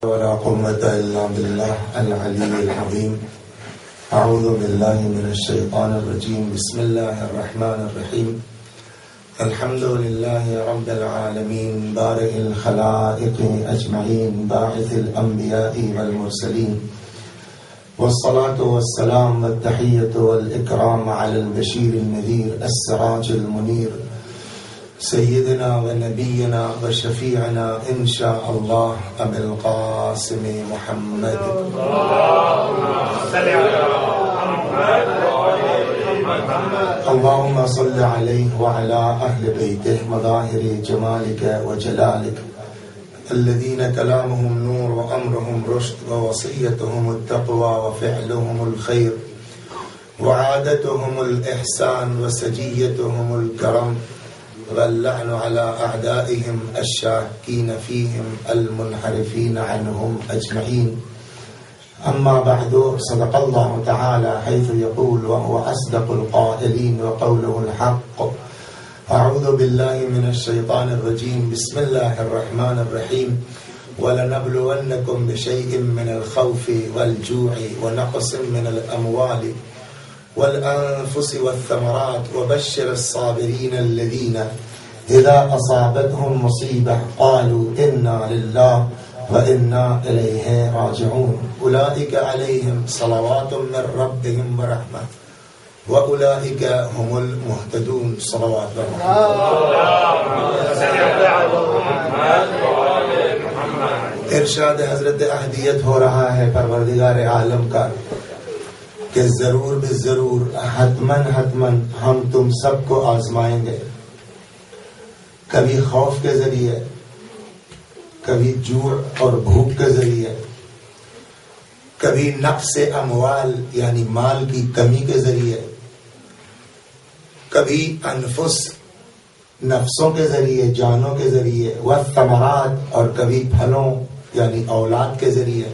ولا قوة إلا بالله العلي العظيم. أعوذ بالله من الشيطان الرجيم. بسم الله الرحمن الرحيم. الحمد لله رب العالمين بارئ الخلائق أجمعين باعث الأنبياء والمرسلين، والصلاة والسلام والتحية والإكرام على البشير النذير السراج المنير سيدنا ونبينا وشفيعنا إن شاء الله أبي القاسم محمد. اللهم صل عليه وعلى أهل بيته مظاهر جمالك وجلالك الذين كلامهم نور وأمرهم رشد ووصيتهم التقوى وفعلهم الخير وعادتهم الإحسان وسجيتهم الكرم، واللعن على أعدائهم الشاكين فيهم المنحرفين عنهم أجمعين. أما بعد، صدق الله تعالى حيث يقول وهو أصدق القائلين وقوله الحق. أعوذ بالله من الشيطان الرجيم. بسم الله الرحمن الرحيم. ولنبلونكم بشيء من الخوف والجوع ونقص من الأموال والأنفس والثمرات وبشر الصابرين الذين إذا أصابتهم مصيبة قالوا إنا لله وإنا إليه راجعون أولئك عليهم صلوات من ربهم ورحمة وأولئك هم المهتدون. صلوات الله. ارشاد حضرت احدیت ہو رہا ہے پروردگار عالم کا کہ ضرور بے ضرور حتماً ہم تم سب کو آزمائیں گے، کبھی خوف کے ذریعے، کبھی جوع اور بھوک کے ذریعے، کبھی نقص اموال یعنی مال کی کمی کے ذریعے، کبھی انفس نفسوں کے ذریعے، جانوں کے ذریعے، والثمرات اور کبھی پھلوں یعنی اولاد کے ذریعے.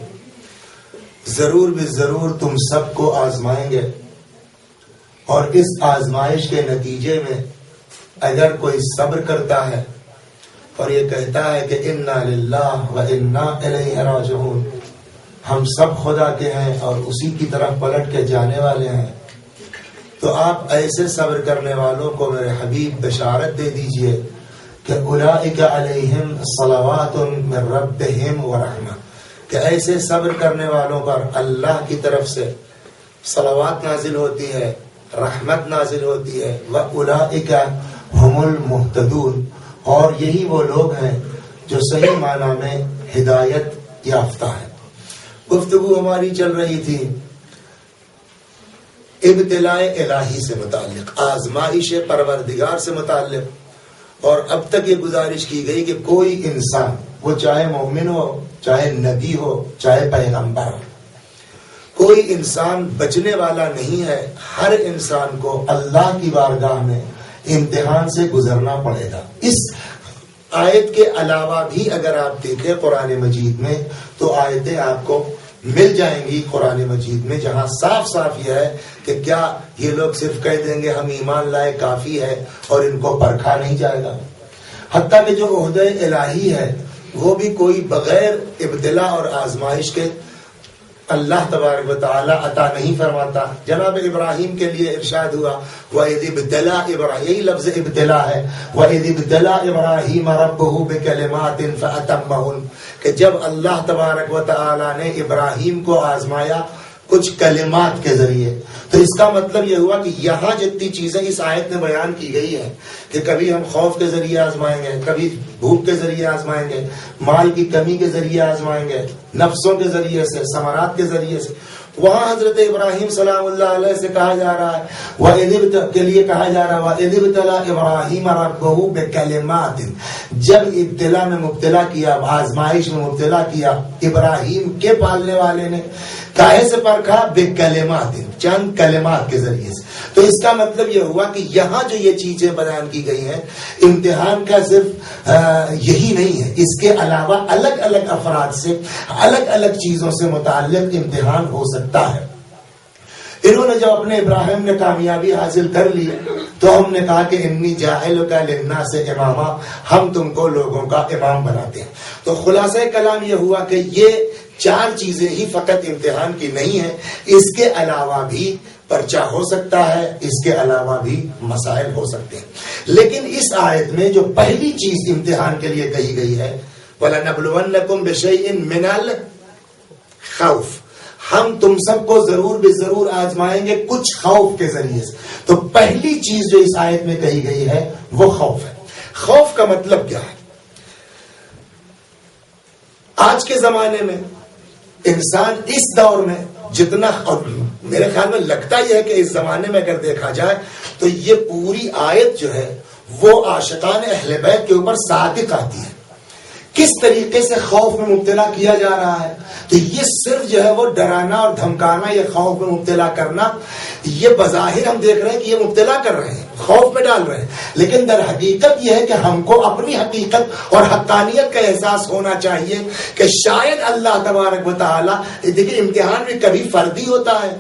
ضرور بے ضرور تم سب کو آزمائیں گے، اور اس آزمائش کے نتیجے میں اگر کوئی صبر کرتا ہے اور یہ کہتا ہے کہ انا للہ و انا الیہ راجعون، ہم سب خدا کے ہیں اور اسی کی طرف پلٹ کے جانے والے ہیں، تو آپ ایسے صبر کرنے والوں کو میرے حبیب بشارت دے دیجئے کہ اولئک علیہم صلوات من ربہم ورحمہ، کہ ایسے صبر کرنے والوں پر اللہ کی طرف سے صلوات نازل ہوتی ہے، رحمت نازل ہوتی ہے. وَأُولَئِكَ هُمُ الْمُهْتَدُونَ، اور یہی وہ لوگ ہیں جو صحیح معنی میں ہدایت یافتہ ہیں. گفتگو ہماری چل رہی تھی ابتلاء الہی سے متعلق، آزمائش پروردگار سے متعلق، اور اب تک یہ گزارش کی گئی کہ کوئی انسان، وہ چاہے مومن ہو، چاہے نبی ہو، چاہے پیغمبر ہو، کوئی انسان بچنے والا نہیں ہے. ہر انسان کو اللہ کی بارگاہ میں امتحان سے گزرنا پڑے گا. اس آیت کے علاوہ بھی اگر آپ دیکھیں قرآن مجید میں تو آیتیں آپ کو مل جائیں گی قرآن مجید میں جہاں صاف صاف یہ ہے کہ کیا یہ لوگ صرف کہہ دیں گے ہم ایمان لائے کافی ہے اور ان کو پرکھا نہیں جائے گا. حتیٰ کہ جو عہدہ الہی ہے وہ بھی کوئی بغیر ابتلا اور آزمائش کے اللہ تبارک و تعالی عطا نہیں فرماتا. جناب ابراہیم کے لیے ارشاد ہوا وَإِذِ ابْتَلَىٰ إِبْرَاهِيمَ، یہی لفظ ابتلا ہے، وَإِذِ ابْتَلَىٰ إِبْرَاهِيمَ رَبُّهُ بِكَلِمَاتٍ فَأَتَمَّهُنَّ، کہ جب اللہ تبارک و تعالی نے ابراہیم کو آزمایا کچھ کلمات کے ذریعے. تو اس کا مطلب یہ ہوا کہ یہاں جتنی چیزیں اس آیت میں بیان کی گئی ہیں کہ کبھی ہم خوف کے ذریعے آزمائیں گے، کبھی بھوک کے ذریعے آزمائیں گے، مال کی کمی کے ذریعے آزمائیں گے، نفسوں کے ذریعے سے، ثمرات کے ذریعے سے، وہاں حضرت ابراہیم سلام اللہ علیہ سے کہا جا رہا ہے کے لیے کہا جا رہا ہے وَإِذِ ابْتَلَىٰ إِبْرَاهِيمَ رَبُّهُ بِكَلِمَاتٍ، جب ابتلا میں مبتلا کیا، آزمائش میں مبتلا کیا ابراہیم کے پالنے والے نے، کاہے سے پرکھا؟ بِكَلِمَاتٍ، چند کلمات کے ذریعے سے. تو اس کا مطلب یہ ہوا کہ یہاں جو یہ چیزیں بیان کی گئی ہیں امتحان کا صرف یہی نہیں ہے، اس کے علاوہ الگ الگ افراد سے الگ الگ چیزوں سے متعلق امتحان ہو سکتا ہے. انہوں نے جب اپنے ابراہیم نے کامیابی حاصل کر لی تو ہم نے کہا کہ انی جاعلک للناس اماما، ہم تم کو لوگوں کا امام بناتے ہیں۔ تو خلاصہ کلام یہ ہوا کہ یہ 4 چیزیں ہی فقط امتحان کی نہیں ہیں، اس کے علاوہ بھی پرچہ ہو سکتا ہے، اس کے علاوہ بھی مسائل ہو سکتے ہیں۔ لیکن اس آیت میں جو پہلی چیز امتحان کے لیے کہی گئی ہے وَلَنَبْلُوَنَّكُمْ بِشَيْءٍ مِّنَ الْخَوْفِ، ہم تم سب کو ضرور بے ضرور آزمائیں گے کچھ خوف کے ذریعے سے۔ تو پہلی چیز جو اس آیت میں کہی گئی ہے وہ خوف ہے۔ خوف کا مطلب کیا ہے؟ آج کے زمانے میں انسان اس دور میں جتنا، اور میرے خیال میں لگتا یہ ہے کہ اس زمانے میں اگر دیکھا جائے تو یہ پوری آیت جو ہے وہ عاشقان اہل بیت کے اوپر صادق آتی ہے۔ کس طریقے سے خوف میں مبتلا کیا جا رہا ہے، تو یہ صرف جو ہے وہ ڈرانا اور دھمکانا، یہ خوف میں مبتلا کرنا، یہ بظاہر ہم دیکھ رہے ہیں کہ یہ مبتلا کر رہے ہیں، خوف میں ڈال رہے ہیں، لیکن در حقیقت یہ ہے کہ ہم کو اپنی حقیقت اور حقانیت کا احساس ہونا چاہیے کہ شاید اللہ تبارک و تعالی، دیکھیں امتحان بھی کبھی فردی ہوتا ہے،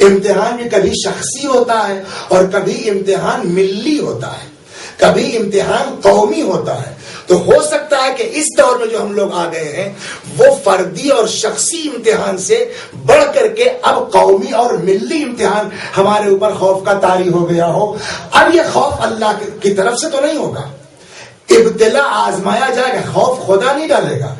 امتحان بھی کبھی شخصی ہوتا ہے، اور کبھی امتحان ملی ہوتا ہے، کبھی امتحان قومی ہوتا ہے۔ تو ہو سکتا ہے کہ اس دور میں جو ہم لوگ آ گئے ہیں وہ فردی اور شخصی امتحان سے بڑھ کر کے اب قومی اور ملی امتحان ہمارے اوپر خوف کا طاری ہو گیا ہو۔ اب یہ خوف اللہ کی طرف سے تو نہیں ہوگا، ابتلا آزمایا جائے گا، خوف خدا نہیں ڈالے گا،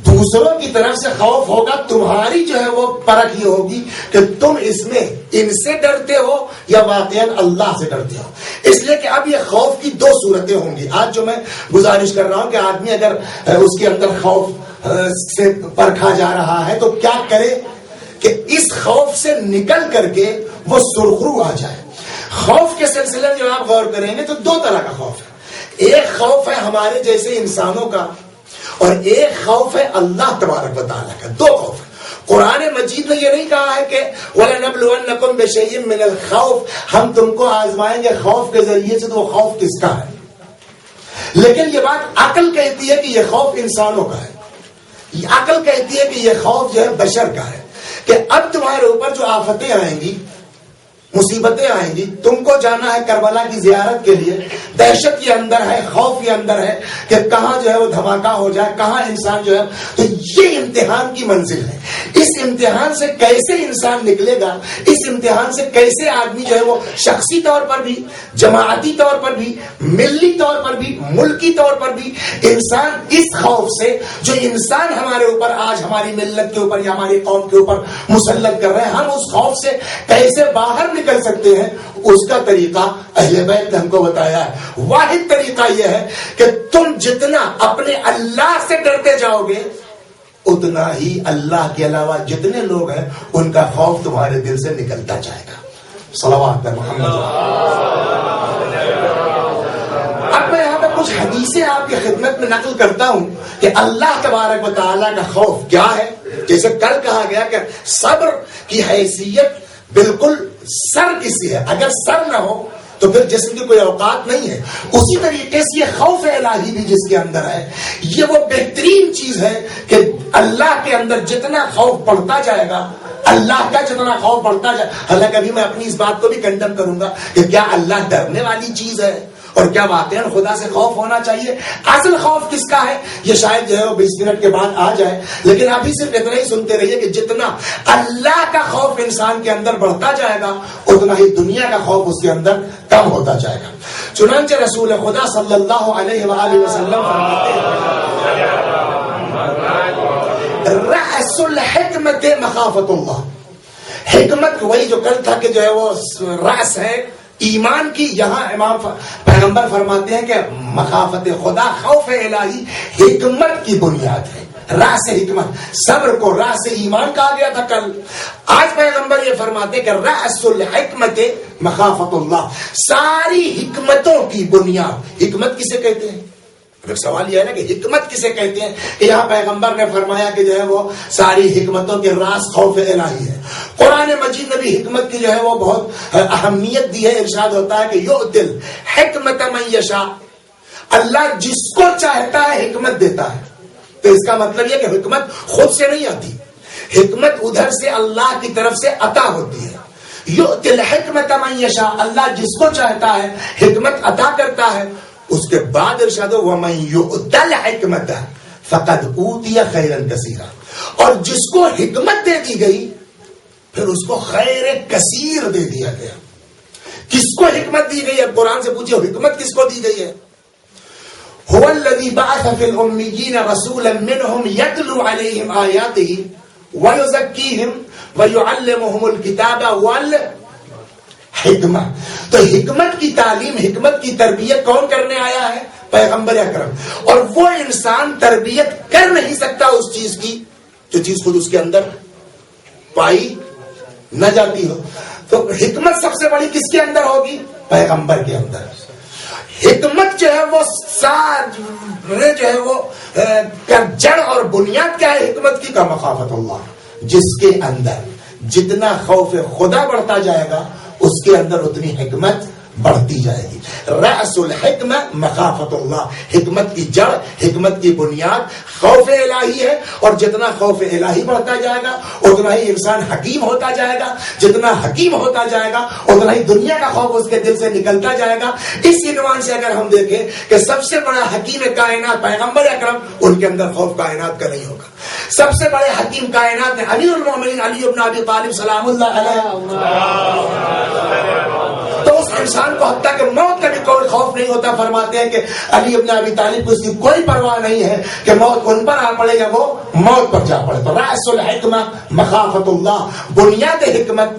دوسروں کی طرف سے خوف ہوگا، تمہاری جو ہے وہ پرکھ یہ ہوگی کہ تم اس میں ان سے ڈرتے ہو یا واقعاً اللہ سے ڈرتے ہو۔ اس لیے کہ اب یہ خوف کی 2 صورتیں ہوں گی۔ آج جو میں گزارش کر رہا ہوں کہ آدمی اگر اس کے اندر خوف سے پرکھا جا رہا ہے تو کیا کرے کہ اس خوف سے نکل کر کے وہ سرخرو آ جائے۔ خوف کے سلسلے میں جب آپ غور کریں گے تو 2 طرح کا خوف ہے۔ ایک خوف ہے ہمارے جیسے انسانوں کا، اور ایک خوف ہے اللہ تبارک و تعالیٰ کا۔ 2 خوف ہے۔ قرآن مجید نے یہ نہیں کہا ہے کہ وَلَنَبْلُوَنَّكُمْ بِشَيْءٍ مِّنَ الْخَوْفِ، ہم تم کو آزمائیں گے خوف کے ذریعے سے، تو وہ خوف کس کا ہے؟ لیکن یہ بات عقل کہتی ہے کہ یہ خوف انسانوں کا ہے، عقل کہتی ہے کہ یہ خوف جو ہے بشر کا ہے، کہ اب تمہارے اوپر جو آفتیں آئیں گی، مصیبتیں آئیں گی، تم کو جانا ہے کربلا کی زیارت کے لیے، دہشت یہ اندر ہے، خوف یہ اندر ہے کہ کہاں جو ہے وہ دھماکہ ہو جائے، کہاں انسان جو ہے، تو یہ امتحان کی منزل ہے۔ اس امتحان سے کیسے انسان نکلے گا، اس امتحان سے کیسے آدمی جو ہے وہ شخصی طور پر بھی، جماعتی طور پر بھی، ملی طور پر بھی، ملکی طور پر بھی، انسان اس خوف سے جو انسان ہمارے اوپر آج ہماری ملت کے اوپر یا ہماری قوم کے اوپر مسلط کر رہے ہیں، ہم اس خوف سے کیسے باہر نکل سکتے ہیں، اس کا طریقہ اہل بیت نے ہم کو بتایا ہے۔ واحد طریقہ یہ ہے کہ تم جتنا اپنے اللہ سے ڈرتے جاؤ گے اتنا ہی اللہ کے علاوہ جتنے لوگ ہیں ان کا خوف تمہارے دل سے نکلتا جائے گا۔ صلوات پر محمد۔ اب میں یہاں پہ کچھ حدیثیں آپ کی خدمت میں نقل کرتا ہوں کہ اللہ تبارک و تعالیٰ کا خوف کیا ہے۔ جیسے کل کہا گیا کہ صبر کی حیثیت بالکل سر کسی ہے، اگر سر نہ ہو تو پھر جسم کی کوئی اوقات نہیں ہے، اسی طریقے سے یہ خوف الہی بھی جس کے اندر ہے، یہ وہ بہترین چیز ہے کہ اللہ کے اندر جتنا خوف بڑھتا جائے گا، اللہ کا جتنا خوف بڑھتا جائے، حالانکہ ابھی میں اپنی اس بات کو بھی کنڈم کروں گا کہ کیا اللہ ڈرنے والی چیز ہے، اور کیا واقعا خدا سے خوف ہونا چاہیے؟ اصل خوف کس کا ہے یہ شاید جو ہے وہ 20 منٹ کے بعد آ جائے، لیکن ابھی صرف اتنا ہی سنتے رہیے کہ جتنا اللہ کا خوف انسان کے اندر بڑھتا جائے گا اتنا ہی دنیا کا خوف اس کے اندر کم ہوتا جائے گا۔ چنانچہ رسول خدا صلی اللہ علیہ وآلہ وسلم فرماتے ہیں رأس الحکمت مخافت اللہ، حکمت وہی جو کل تھا کہ جو ہے وہ رأس ہے ایمان کی، یہاں امام پیغمبر فرماتے ہیں کہ مخافت خدا، خوف الہی حکمت کی بنیاد ہے، راس حکمت۔ صبر کو راس ایمان کہا گیا تھا کل، آج پیغمبر یہ فرماتے ہیں کہ راس الحکمت مخافت اللہ، ساری حکمتوں کی بنیاد۔ حکمت کسے کہتے ہیں؟ سوال یہ ہے نا کہ حکمت کسے کہتے ہیں، کہ یہاں پیغمبر نے فرمایا کہ جو ہے وہ ساری حکمتوں کے راز خوف الہی ہے۔ قرآن مجید نے بھی حکمت کی جو ہے وہ بہت اہمیت دی ہے، ارشاد ہوتا ہے کہ یؤتی الحکمت من یشاء، اللہ جس کو چاہتا ہے حکمت دیتا ہے۔ تو اس کا مطلب یہ کہ حکمت خود سے نہیں آتی، حکمت ادھر سے اللہ کی طرف سے عطا ہوتی ہے۔ یؤتی الحکمت من یشاء، اللہ جس کو چاہتا ہے حکمت عطا کرتا ہے. اس کے بعد ارشاد ومن یؤت الحکمت فقد اوتی خیرا کثیرا، اور جس کو حکمت دے دی گئی پھر اس کو خیر کثیر دے دیا گیا. کس کو حکمت دی گئی ہے؟ قرآن سے پوچھو حکمت کس کو دی گئی ہے؟ هو الذي بعث في الأميين رسولا منهم يتلو عليهم آياته ويزكيهم ويعلمهم الكتاب والحکمہ. تو حکمت کی تعلیم، حکمت کی تربیت کون کرنے آیا ہے؟ پیغمبر اکرم. اور وہ انسان تربیت کر نہیں سکتا اس چیز کی جو چیز خود اس کے اندر پائی نہ جاتی ہو. تو حکمت سب سے بڑی کس کے اندر ہوگی؟ پیغمبر کے اندر. حکمت جو ہے وہ جو ہے وہ جڑ اور بنیاد کیا ہے حکمت کی؟ کا مخافت اللہ. جس کے اندر جتنا خوف خدا بڑھتا جائے گا اس کے اندر اتنی حکمت بڑھتی جائے گی. رأس الحکمہ مخافت اللہ. حکمت کی جڑ، حکمت کی بنیاد خوف الہی ہے، اور جتنا خوف الہی بڑھتا جائے گا اتنا ہی انسان حکیم ہوتا جائے گا. جتنا حکیم ہوتا جائے گا اتنا ہی دنیا کا خوف اس کے دل سے نکلتا جائے گا. اس عنوان سے اگر ہم دیکھیں کہ سب سے بڑا حکیم کائنات پیغمبر اکرم، ان کے اندر خوف کائنات کا نہیں ہوگا. سب سے بڑے حکیم کائنات میں امیر المومنین علی بن ابی طالب سلام اللہ علیہ. تو اس انسان کو حتیٰ کہ موت کا بھی کوئی خوف نہیں ہوتا. فرماتے ہیں کہ علی ابن ابی طالب کو اس کی کوئی پرواہ نہیں ہے کہ موت ان پر آ پڑے یا وہ موت پر جا پڑے. تو رأس الحکمہ مخافت اللہ، بنیاد حکمت،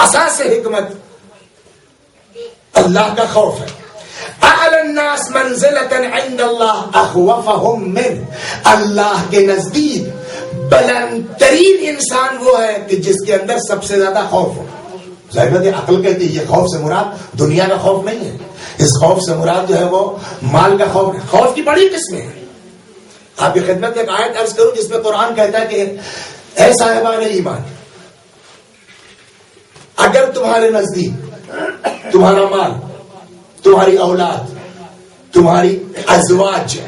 اساس حکمت اللہ کا خوف ہے. اعلی الناس منزلۃ عند اللہ اخوفهم منه. اللہ کے نزدیک بلند ترین انسان وہ ہے کہ جس کے اندر سب سے زیادہ خوف ہو. ظاہر عقل کہتی ہے یہ خوف سے مراد دنیا کا خوف نہیں ہے. اس خوف سے مراد جو ہے وہ مال کا خوف ہے. خوف کی بڑی قسمیں ہیں. آپ کی خدمت میں ایک آیت عرض کروں جس میں قرآن کہتا ہے کہ اے صاحبان ایمان، اگر تمہارے نزدیک تمہارا مال، تمہاری اولاد، تمہاری ازواج،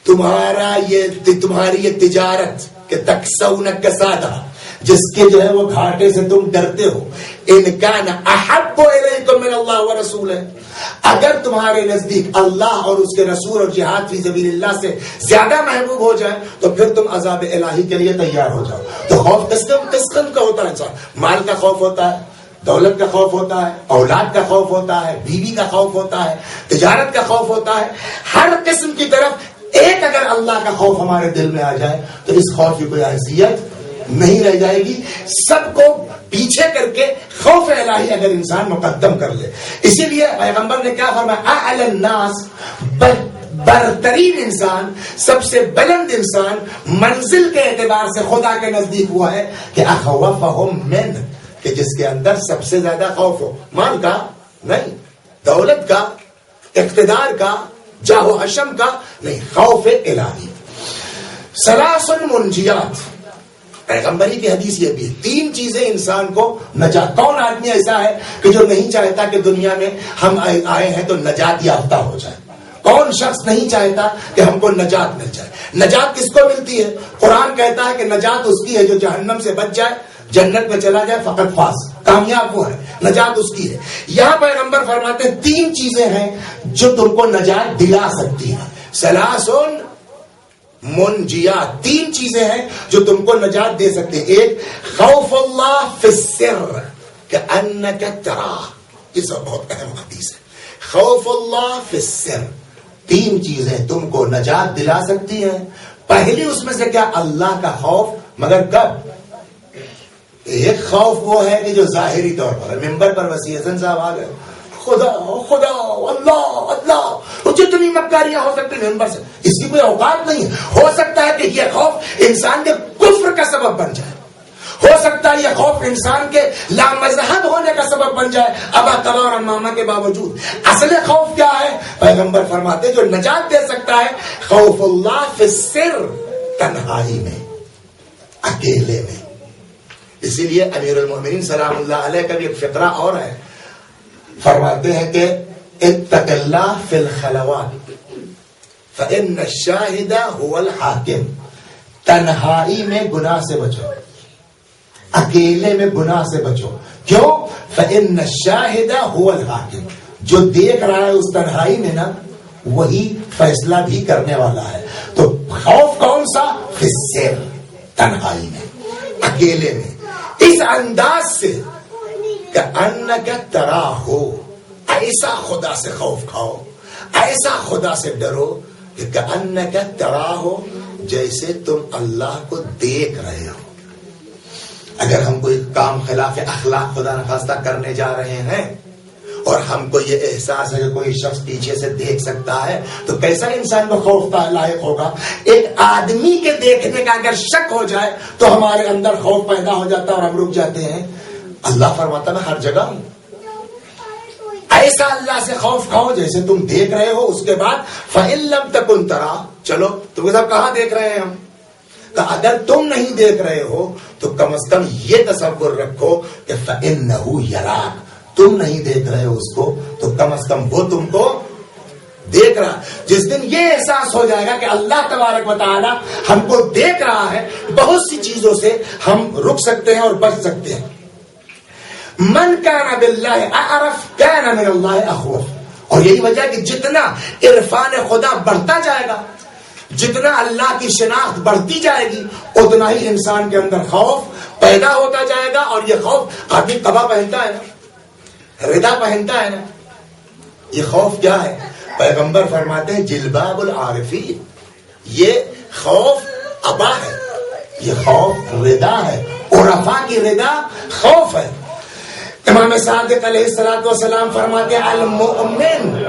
تمہاری یہ تجارت کہ تکسون کسادہ، جس کے جو ہے وہ گھاٹے سے تم ڈرتے ہو، ان کان احب الیکم من اللہ ورسولہ، اگر تمہارے نزدیک اللہ اور اس کے رسول اور جہاد فی سبیل اللہ سے زیادہ محبوب ہو جائے تو پھر تم عذاب الہی کے لیے تیار ہو جاؤ. تو خوف کس قسم کا ہوتا ہے؟ انسان مال کا خوف ہوتا ہے، دولت کا خوف ہوتا ہے، اولاد کا خوف ہوتا ہے، بیوی کا خوف ہوتا ہے، تجارت کا خوف ہوتا ہے. ہر قسم کی طرف ایک اگر اللہ کا خوف ہمارے دل میں آ جائے تو اس خوف کی کوئی حیثیت نہیں رہ جائے گی. سب کو پیچھے کر کے خوف الہی اگر انسان مقدم کر لے. اسی لیے پیغمبر نے کیا فرمایا؟ اعلی الناس، برترین انسان، سب سے بلند انسان منزل کے اعتبار سے خدا کے نزدیک ہوا ہے کہ اخوفهم منه، کہ جس کے اندر سب سے زیادہ خوف ہو. مال کا نہیں، دولت کا، اقتدار کا، جاہ و حشم کا نہیں، خوف الہی. ثلاث منجیات، پیغمبری کی حدیث یہ بھی، تین چیزیں انسان کو نجات. کون آدمی ایسا ہے کہ جو نہیں چاہتا کہ دنیا میں ہم آئے ہیں تو نجات یافتہ ہو جائے؟ کون شخص نہیں چاہتا کہ ہم کو نجات مل جائے؟ نجات کس کو ملتی ہے؟ قرآن کہتا ہے کہ نجات اس کی ہے جو جہنم سے بچ جائے، جنت میں چلا جائے، فقط فاز، کامیاب وہ ہے، نجات اس کی ہے. یہاں پیغمبر فرماتے ہیں تین چیزیں ہیں جو تم کو نجات دلا سکتی ہیں. ثلاثون منجیات، تین چیزیں ہیں جو تم کو نجات دے سکتے ہیں. ایک خوف اللہ فی السر کأنک تراہ، یہ سب بہت اہم حدیث ہے. خوف اللہ فی السر، تین چیزیں تم کو نجات دلا سکتی ہیں. پہلی اس میں سے کیا؟ اللہ کا خوف. مگر کب؟ ایک خوف وہ ہے کہ جو ظاہری طور پر ممبر پر وسیع حسن صاحب آ گئے، خدا خدا اللہ اللہ، جتنی مکاریاں ہو سکتی ممبر سے، اس کی کوئی اوقات نہیں. ہو سکتا ہے کہ یہ خوف انسان کے کفر کا سبب بن جائے، ہو سکتا ہے یہ خوف انسان کے لامذہب ہونے کا سبب بن جائے ابا تبا اور امامہ کے باوجود. اصل خوف کیا ہے؟ پیغمبر فرماتے جو نجات دے سکتا ہے خوف اللہ فی السر، تنہائی میں، اکیلے میں. اسی لیے امیر المومنین سلام اللہ علیہ کا بھی ایک فقرہ اور ہے. فرماتے ہیں کہ اتق اللہ فی الخلوات فإن الشاہد هو الحاکم. تنہائی میں گناہ سے بچو، اکیلے میں گناہ سے بچو. کیوں؟ فإن الشاہد هو الحاکم، جو دیکھ رہا ہے اس تنہائی میں نا وہی فیصلہ بھی کرنے والا ہے. تو خوف کون سا؟ فی السر، تنہائی میں، اکیلے میں، اس انداز سے کہ انک تراہ، ایسا خدا سے خوف کھاؤ، ایسا خدا سے ڈرو کہ انک تراہ، جیسے تم اللہ کو دیکھ رہے ہو. اگر ہم کوئی کام خلاف اخلاق خدا نخواستہ کرنے جا رہے ہیں اور ہم کو یہ احساس ہے کہ کوئی شخص پیچھے سے دیکھ سکتا ہے تو کیسا انسان کو خوف لاحق ہوگا؟ ایک آدمی کے دیکھنے کا اگر شک ہو جائے تو ہمارے اندر خوف پیدا ہو جاتا ہے اور ہم رک جاتے ہیں. اللہ فرماتا میں ہر جگہ ہوں. ایسا اللہ سے خوف کھاؤ جیسے تم دیکھ رہے ہو. اس کے بعد فَإِن لَمْ تَكُنْ تَرَىٰ، چلو تم سب کہاں دیکھ رہے ہیں ہم؟ کہ اگر تم نہیں دیکھ رہے ہو تو کم از کم یہ تصور رکھو کہ فَإِنَّهُ يَرَاكَ، تم نہیں دیکھ رہے ہو اس کو تو کم از کم وہ تم کو دیکھ رہا. جس دن یہ احساس ہو جائے گا کہ اللہ تبارک و تعالی ہم کو دیکھ رہا ہے، بہت سی چیزوں سے ہم رک سکتے ہیں اور بچ سکتے ہیں. من کان باللہ اعرف کان من اللہ اخوف. اور یہی وجہ کہ جتنا عرفان خدا بڑھتا جائے گا، جتنا اللہ کی شناخت بڑھتی جائے گی، اتنا ہی انسان کے اندر خوف پیدا ہوتا جائے گا. اور یہ خوف آدمی قبا پہنتا ہے نا، ردا پہنتا ہے نا. یہ خوف کیا ہے؟ پیغمبر فرماتے ہیں جلباب العارفین. یہ خوف ابا ہے، یہ خوف ردا ہے. عرفا کی ردا خوف ہے. امام صادق علیہ الصلوۃ والسلام فرماتے ہیں المؤمن،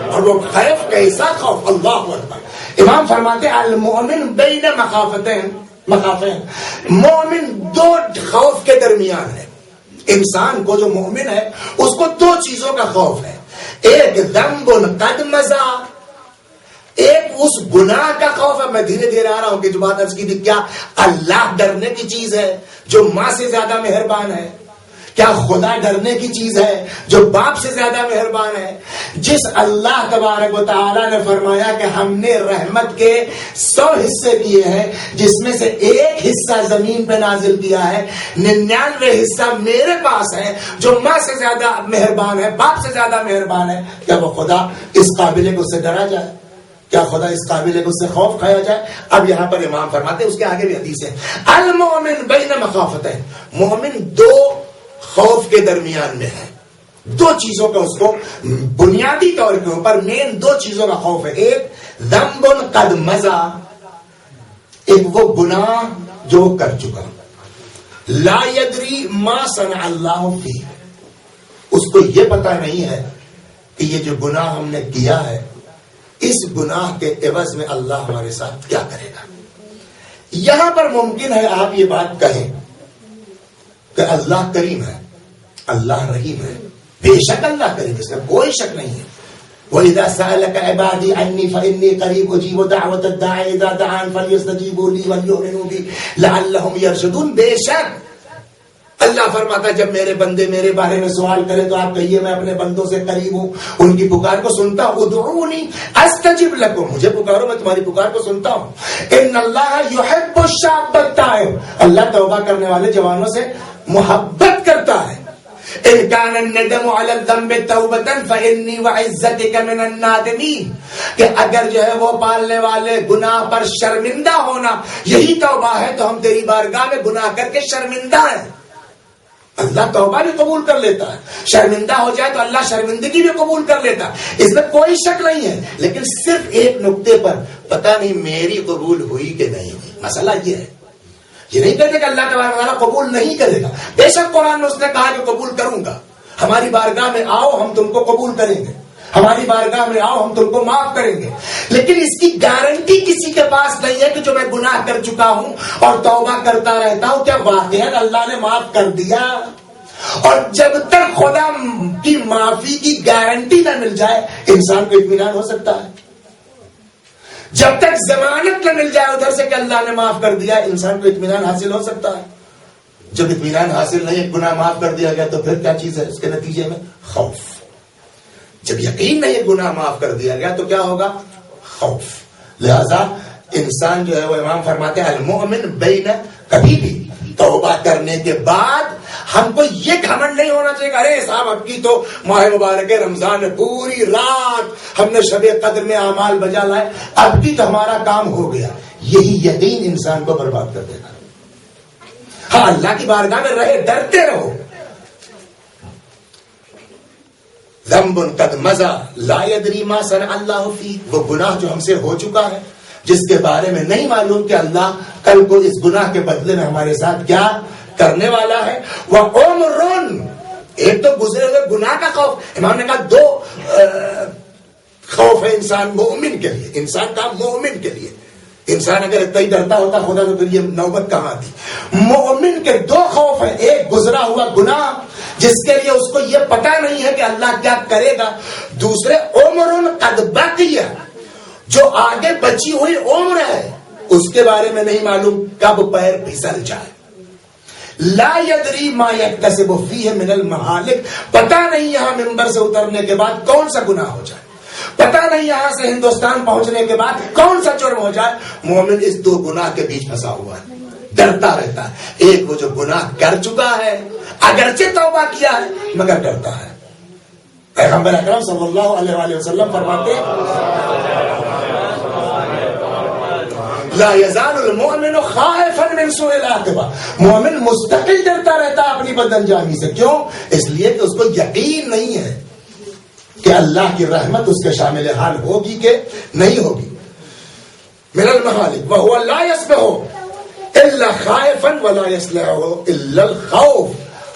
اور وہ خوف کیسا خوف، اللہ اکبر. امام فرماتے ہیں المؤمن بین مخافتین، مومن دو خوف کے درمیان ہے. انسان کو جو مومن ہے اس کو دو چیزوں کا خوف ہے. ایک ذنب قد مضى، ایک اس گناہ کا خوف ہے. میں دھیرے دھیرے آ رہا ہوں کہ جو بات عرض کی تھی، کیا اللہ ڈرنے کی چیز ہے جو ماں سے زیادہ مہربان ہے؟ کیا خدا ڈرنے کی چیز ہے جو باپ سے زیادہ مہربان ہے؟ جس اللہ تبارک و تعالی نے فرمایا کہ ہم نے رحمت کے 100 حصے کیے ہیں، جس میں سے ایک حصہ زمین پہ نازل کیا ہے، 99 حصہ میرے پاس ہے، جو ماں سے زیادہ مہربان ہے، باپ سے زیادہ مہربان ہے. کیا وہ خدا اس قابل ہے کہ اس سے ڈرا جائے؟ کیا خدا اس قابل ہے کہ اس سے خوف کھایا جائے؟ اب یہاں پر امام فرماتے ہیں، اس کے آگے بھی حدیث ہے، المؤمن بین مخافتین، مومن دو خوف کے درمیان میں ہے. دو چیزوں کا اس کو بنیادی طور کے اوپر مین دو چیزوں کا خوف ہے. ایک ذنب قد مضى، ایک وہ گناہ جو کر چکا، لا یدری ما صنع اللہ فیہ، اس کو یہ پتا نہیں ہے کہ یہ جو گناہ ہم نے کیا ہے اس گناہ کے عوض میں اللہ ہمارے ساتھ کیا کرے گا. یہاں پر ممکن ہے آپ یہ بات کہیں کہ اللہ کریم ہے، اللہ رحیم ہے. بے شک اللہ کریم، اس میں کوئی شک نہیں ہے. وَإِذَا سَأَلَكَ عِبَادِي عَنِّي فَإِنِّي قَرِيبٌ أُجِيبُ دَعْوَةَ الدَّاعِ إِذَا دَعَانِ فَلْيَسْتَجِيبُوا لِي وَلْيُؤْمِنُوا بِي لَعَلَّهُمْ يَرْشُدُونَ. بے شک اللہ فرماتا ہے جب میرے بندے میرے بارے میں سوال کرے تو آپ کہیے میں اپنے بندوں سے قریب ہوں، ان کی پکار کو سنتا ہوں. ادعونی استجب لکم، مجھے پکارو میں تمہاری پکار کو سنتا ہوں. ان اللہ یحب الشاب التائب، اللہ توبہ کرنے والے جوانوں سے محبت کرتا ہے. ان کان الندم علی الذنب توبۃ فانی وعزتک من النادمین، کہ اگر جو ہے وہ پالنے والے گناہ پر شرمندہ ہونا یہی توبہ ہے تو ہم تیری بارگاہ میں گناہ کر کے شرمندہ ہیں. اللہ توبہ بھی قبول کر لیتا ہے، شرمندہ ہو جائے تو اللہ شرمندگی بھی قبول کر لیتا ہے، اس میں کوئی شک نہیں ہے. لیکن صرف ایک نقطے پر پتہ نہیں میری قبول ہوئی کہ نہیں ہوئی. مسئلہ یہ ہے، یہ نہیں کہتے کہ اللہ تبارک و تعالیٰ قبول نہیں کرے گا. بے شک قرآن میں اس نے کہا کہ قبول کروں گا. ہماری بارگاہ میں آؤ ہم تم کو قبول کریں گے، ہماری بارگاہ میں آؤ ہم تم کو معاف کریں گے. لیکن اس کی گارنٹی کسی کے پاس نہیں ہے کہ جو میں گناہ کر چکا ہوں اور توبہ کرتا رہتا ہوں کیا واقعہ اللہ نے معاف کر دیا. اور جب تک خدا کی معافی کی گارنٹی نہ مل جائے انسان کو اطمینان ہو سکتا ہے. جب تک ضمانت نہ مل جائے ادھر سے کہ اللہ نے معاف کر دیا انسان کو اطمینان حاصل ہو سکتا ہے. جب اطمینان حاصل نہیں، گناہ معاف کر دیا گیا تو پھر کیا چیز ہے اس کے نتیجے میں؟ خوف. جب یقین نہیں گناہ معاف کر دیا گیا تو کیا ہوگا؟ خوف. لہذا انسان جو ہے وہ امام فرماتے ہیں المؤمن بین، کبھی بھی توبہ کرنے کے بعد ہم کو یہ گھمنڈ نہیں ہونا چاہیے کہ ارے صاحب اب کی تو ماہ مبارک رمضان ہے، پوری رات ہم نے شب قدر میں اعمال بجا لائے، اب کی تو ہمارا کام ہو گیا. یہی یقین انسان کو برباد کر دے گا. ہاں اللہ کی بارگاہ میں رہے، ڈرتے رہو. ذنب قد مضى لا يدري ما صنع اللہ فی، وہ گناہ جو ہم سے ہو چکا ہے جس کے بارے میں نہیں معلوم کہ اللہ کل کو اس گناہ کے بدلے میں ہمارے ساتھ کیا کرنے والا ہے. وہ عمرن، ایک تو گزرے ہوئے گناہ کا خوف. امام نے کہا دو خوف ہے انسان مومن کے لیے، انسان کا مومن کے لیے. انسان اگر اتنا ہی ڈرتا ہوتا خدا تو پھر یہ نوبت کہاں تھی. مومن کے دو خوف ہیں، ایک گزرا ہوا گناہ جس کے لیے اس کو یہ پتا نہیں ہے کہ اللہ کیا کرے گا، دوسرے عمرن قد بقیہ، جو آگے بچی ہوئی عمر ہے اس کے بارے میں نہیں معلوم کب پیر پھسل جائے. لا یدری ما یکتسب فیہ من المہالک، پتا نہیں یہاں ممبر سے اترنے کے بعد کون سا گناہ ہو جائے، پتا نہیں یہاں سے ہندوستان پہنچنے کے بعد کون سا جرم ہو جائے. مومن اس دو گناہ کے بیچ پھنسا ہوا ہے، ڈرتا رہتا ہے. ایک وہ جو گناہ کر چکا ہے اگرچہ توبہ کیا ہے مگر ڈرتا ہے. پیغمبر اکرم صلی اللہ علیہ وآلہ وسلم فرماتے لا یزال المؤمن خائفا من سوء العاقبہ، مومن مستقل ڈرتا رہتا ہے اپنی بد انجامی سے. کیوں؟ اس لیے کہ اس کو یقین نہیں ہے کہ اللہ کی رحمت اس کے شامل حال ہوگی کہ نہیں ہوگی. من المہالک وهو لا يصبح الا خائفا ولا يصلح الا الخوف.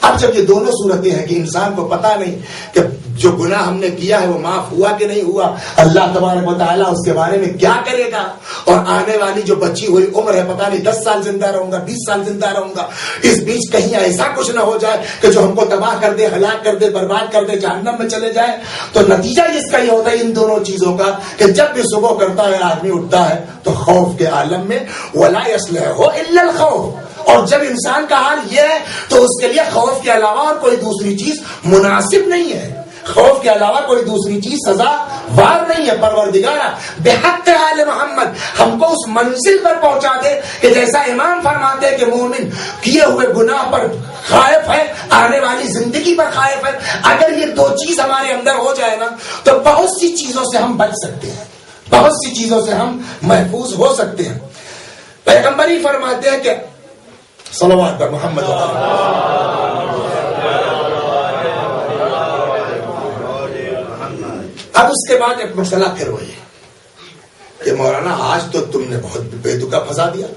اب جب یہ دونوں صورتیں ہیں کہ انسان کو پتا نہیں کہ جو گناہ ہم نے کیا ہے وہ معاف ہوا کہ نہیں ہوا، اللہ تبارک و تعالیٰ اس کے بارے میں کیا کرے گا، اور آنے والی جو بچی ہوئی عمر ہے پتا نہیں 10 سال زندہ رہوں گا، 20 سال زندہ رہوں گا، اس بیچ کہیں ایسا کچھ نہ ہو جائے کہ جو ہم کو تباہ کر دے، ہلاک کر دے، برباد کر دے، جہنم میں چلے جائے. تو نتیجہ اس کا یہ ہوتا ہے ان دونوں چیزوں کا کہ جب بھی صبح کرتا ہے آدمی اٹھتا ہے تو خوف کے عالم میں ولا یصلح الا الخوف. اور جب انسان کا حال یہ ہے تو اس کے لیے خوف کے علاوہ اور کوئی دوسری چیز مناسب نہیں ہے، خوف کے علاوہ کوئی دوسری چیز سزا وار نہیں ہے. پروردگارا بحق آل محمد ہم کو اس منزل پر پہنچا دے کہ جیسا امام فرماتے ہیں کہ مومن کیے ہوئے گناہ پر خائف ہے، آنے والی زندگی پر خائف ہے. اگر یہ دو چیز ہمارے اندر ہو جائے نا تو بہت سی چیزوں سے ہم بچ سکتے ہیں، بہت سی چیزوں سے ہم محفوظ ہو سکتے ہیں. پیغمبر ہی فرماتے ہیں کہ صلوات پر محمد اب اس کے بعد ایک مسئلہ پھر وہی کہ مولانا آج تو تم نے بہت بے دکا پھنسا دیا.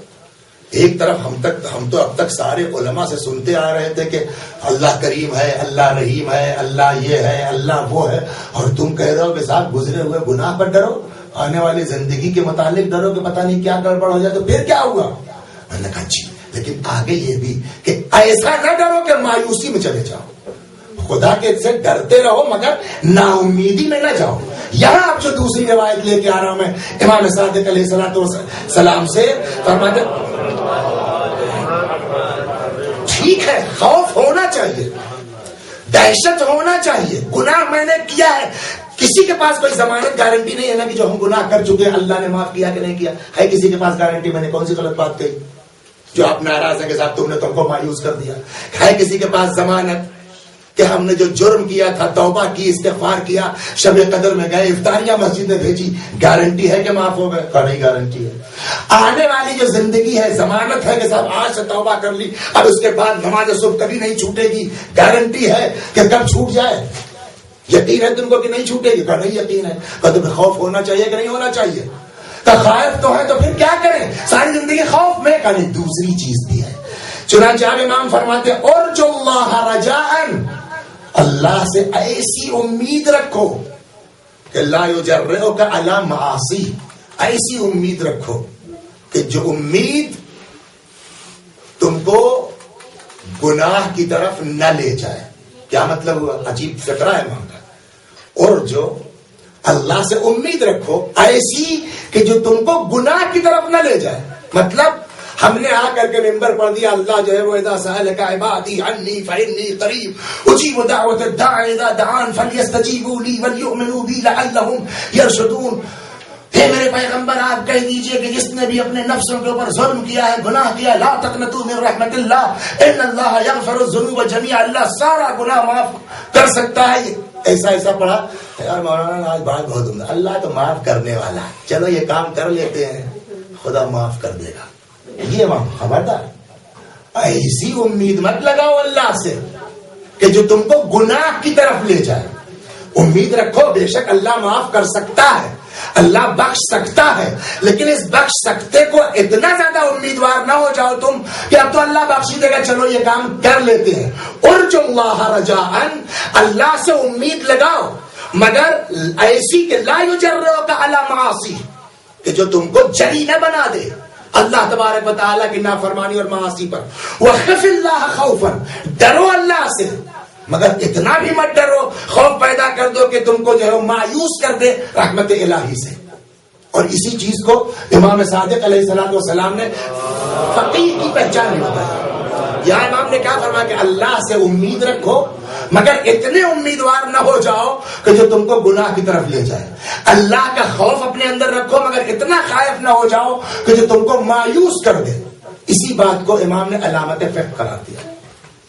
ایک طرف ہم تو اب تک سارے علماء سے سنتے آ رہے تھے کہ اللہ کریم ہے، اللہ رحیم ہے، اللہ یہ ہے، اللہ وہ ہے، اور تم کہہ رہے ہو کہ صاحب گزرے ہوئے گناہ پر ڈرو، آنے والی زندگی کے متعلق ڈرو کہ پتہ نہیں کیا گڑبڑ ہو جائے. تو پھر کیا ہوا؟ میں نے کہا جی لیکن آگے یہ بھی کہ ایسا نہ ڈرو کہ مایوسی میں چلے جاؤ. خدا کے سے ڈرتے رہو مگر نا امیدی میں نہ جاؤ. یہاں اب جو دوسری روایت لے کے آ رہا ہوں میں امام صادق علیہ السلام سے فرماتے ٹھیک ہے خوف ہونا چاہیے، دہشت ہونا چاہیے. گناہ میں نے کیا ہے، کسی کے پاس کوئی ضمانت گارنٹی نہیں ہے نا کہ جو ہم گناہ کر چکے اللہ نے معاف کیا کہ نہیں کیا. ہے کسی کے پاس گارنٹی؟ میں نے کون سی غلط بات کہی جو آپ ناراض ہیں کہ صاحب تم نے تم کو مایوس کر دیا؟ ہے کسی کے پاس ضمانت کہ ہم نے جو جرم کیا تھا توبہ کی، استغفار کیا، شب قدر میں گئے، افطاریاں مسجد میں بھیجی، گارنٹی ہے کہ معاف ہو گئے؟ نہیں گارنٹی ہے. آنے والی جو زندگی ہے ضمانت ہے کہ صاحب آج سے توبہ کر لی اب اس کے بعد نماز صبح کبھی نہیں چھوٹے گی، گارنٹی ہے کہ کب چھوٹ جائے؟ یقین ہے تم کو کہ نہیں چھوٹے گی؟ نہیں یقین ہے. تمہیں خوف ہونا چاہیے کہ نہیں ہونا چاہیے؟ تو خائف تو ہے تو پھر کیا کریں؟ ساری زندگی خوف میں کریں. دوسری چیز بھی ہے. چنانچہ امام فرماتے اور جو اللہ رجاءً، اللہ سے ایسی امید رکھو کہ لا یجرئک علی معاصی، ایسی امید رکھو کہ جو امید تم کو گناہ کی طرف نہ لے جائے. کیا مطلب ہوا؟ عجیب فکرہ ہے وہاں کا. اور جو اللہ سے امید رکھو ایسی کہ جو تم کو گناہ کی طرف نہ لے جائے. مطلب ہم نے آ کر کے ممبر پڑھ دیا اللہ جو ہے وہ اذا سألک عبادی عنی فإنی قریب اجیب دعوت الداع اذا دعان فلیستجیبوا لی ولیؤمنوا بی لعلہم یرشدون. اے میرے پیغمبر آپ کہہ دیجئے کہ جس نے بھی اپنے نفسوں کے اوپر ظلم کیا ہے، گناہ کیا، لا تقنطوا من رحمت اللہ ان اللہ یغفر الذنوب جميعا، اللہ سارا گناہ معاف کر سکتا ہے. ایسا پڑھا یار مولانا آج بات بہت عمدہ، اللہ تو معاف کرنے والا ہے، چلو یہ کام کر لیتے ہیں خدا معاف کر دے گا. یہ خبردار ایسی امید مت لگاؤ اللہ سے کہ جو تم کو گناہ کی طرف لے جائے. امید رکھو بے شک اللہ معاف کر سکتا ہے، اللہ بخش سکتا ہے، لیکن اس بخش سکتے کو اتنا زیادہ امیدوار نہ ہو جاؤ تم کہ اب تو اللہ بخشی دے گا، چلو یہ کام کر لیتے ہیں. ارجو اللہ رجاءً، اللہ سے امید لگاؤ مگر ایسی کہ لا یجرؤک علی معاصی، کہ جو تم کو جری نہ بنا دے اللہ تبارک و تعالیٰ کی نافرمانی اور معاصی پر. وخف اللہ خوفا، ڈرو اللہ سے مگر اتنا بھی مت ڈرو خوف پیدا کر دو کہ تم کو جو ہے مایوس کر دے رحمت الہی سے. اور اسی چیز کو امام صادق علیہ الصلوۃ والسلام نے فقیر کی پہچان میں بتایا. یا امام نے کیا فرمایا کہ اللہ سے امید رکھو مگر اتنے امیدوار نہ ہو جاؤ کہ جو تم کو گناہ کی طرف لے جائے. اللہ کا خوف اپنے اندر رکھو مگر اتنا خائف نہ ہو جاؤ کہ جو تم کو مایوس کر دے. اسی بات کو امام نے علامت فقہ قرار دیا.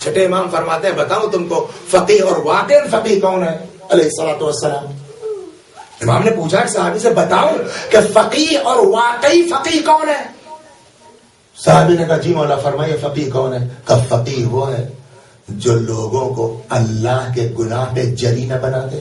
چھٹے امام فرماتے ہیں بتاؤں تم کو فقیہ اور واقع فقیہ کون ہے علیہ الصلوۃ والسلام. امام نے پوچھا کہ صحابی سے بتاؤں کہ فقیہ اور واقعی فقیہ کون ہے. صحابی نے کہا جی مولا فرمائیے فقیہ کون ہے. کہ فقیہ وہ ہے جو لوگوں کو اللہ کے گناہ پہ جری نہ بنا دے.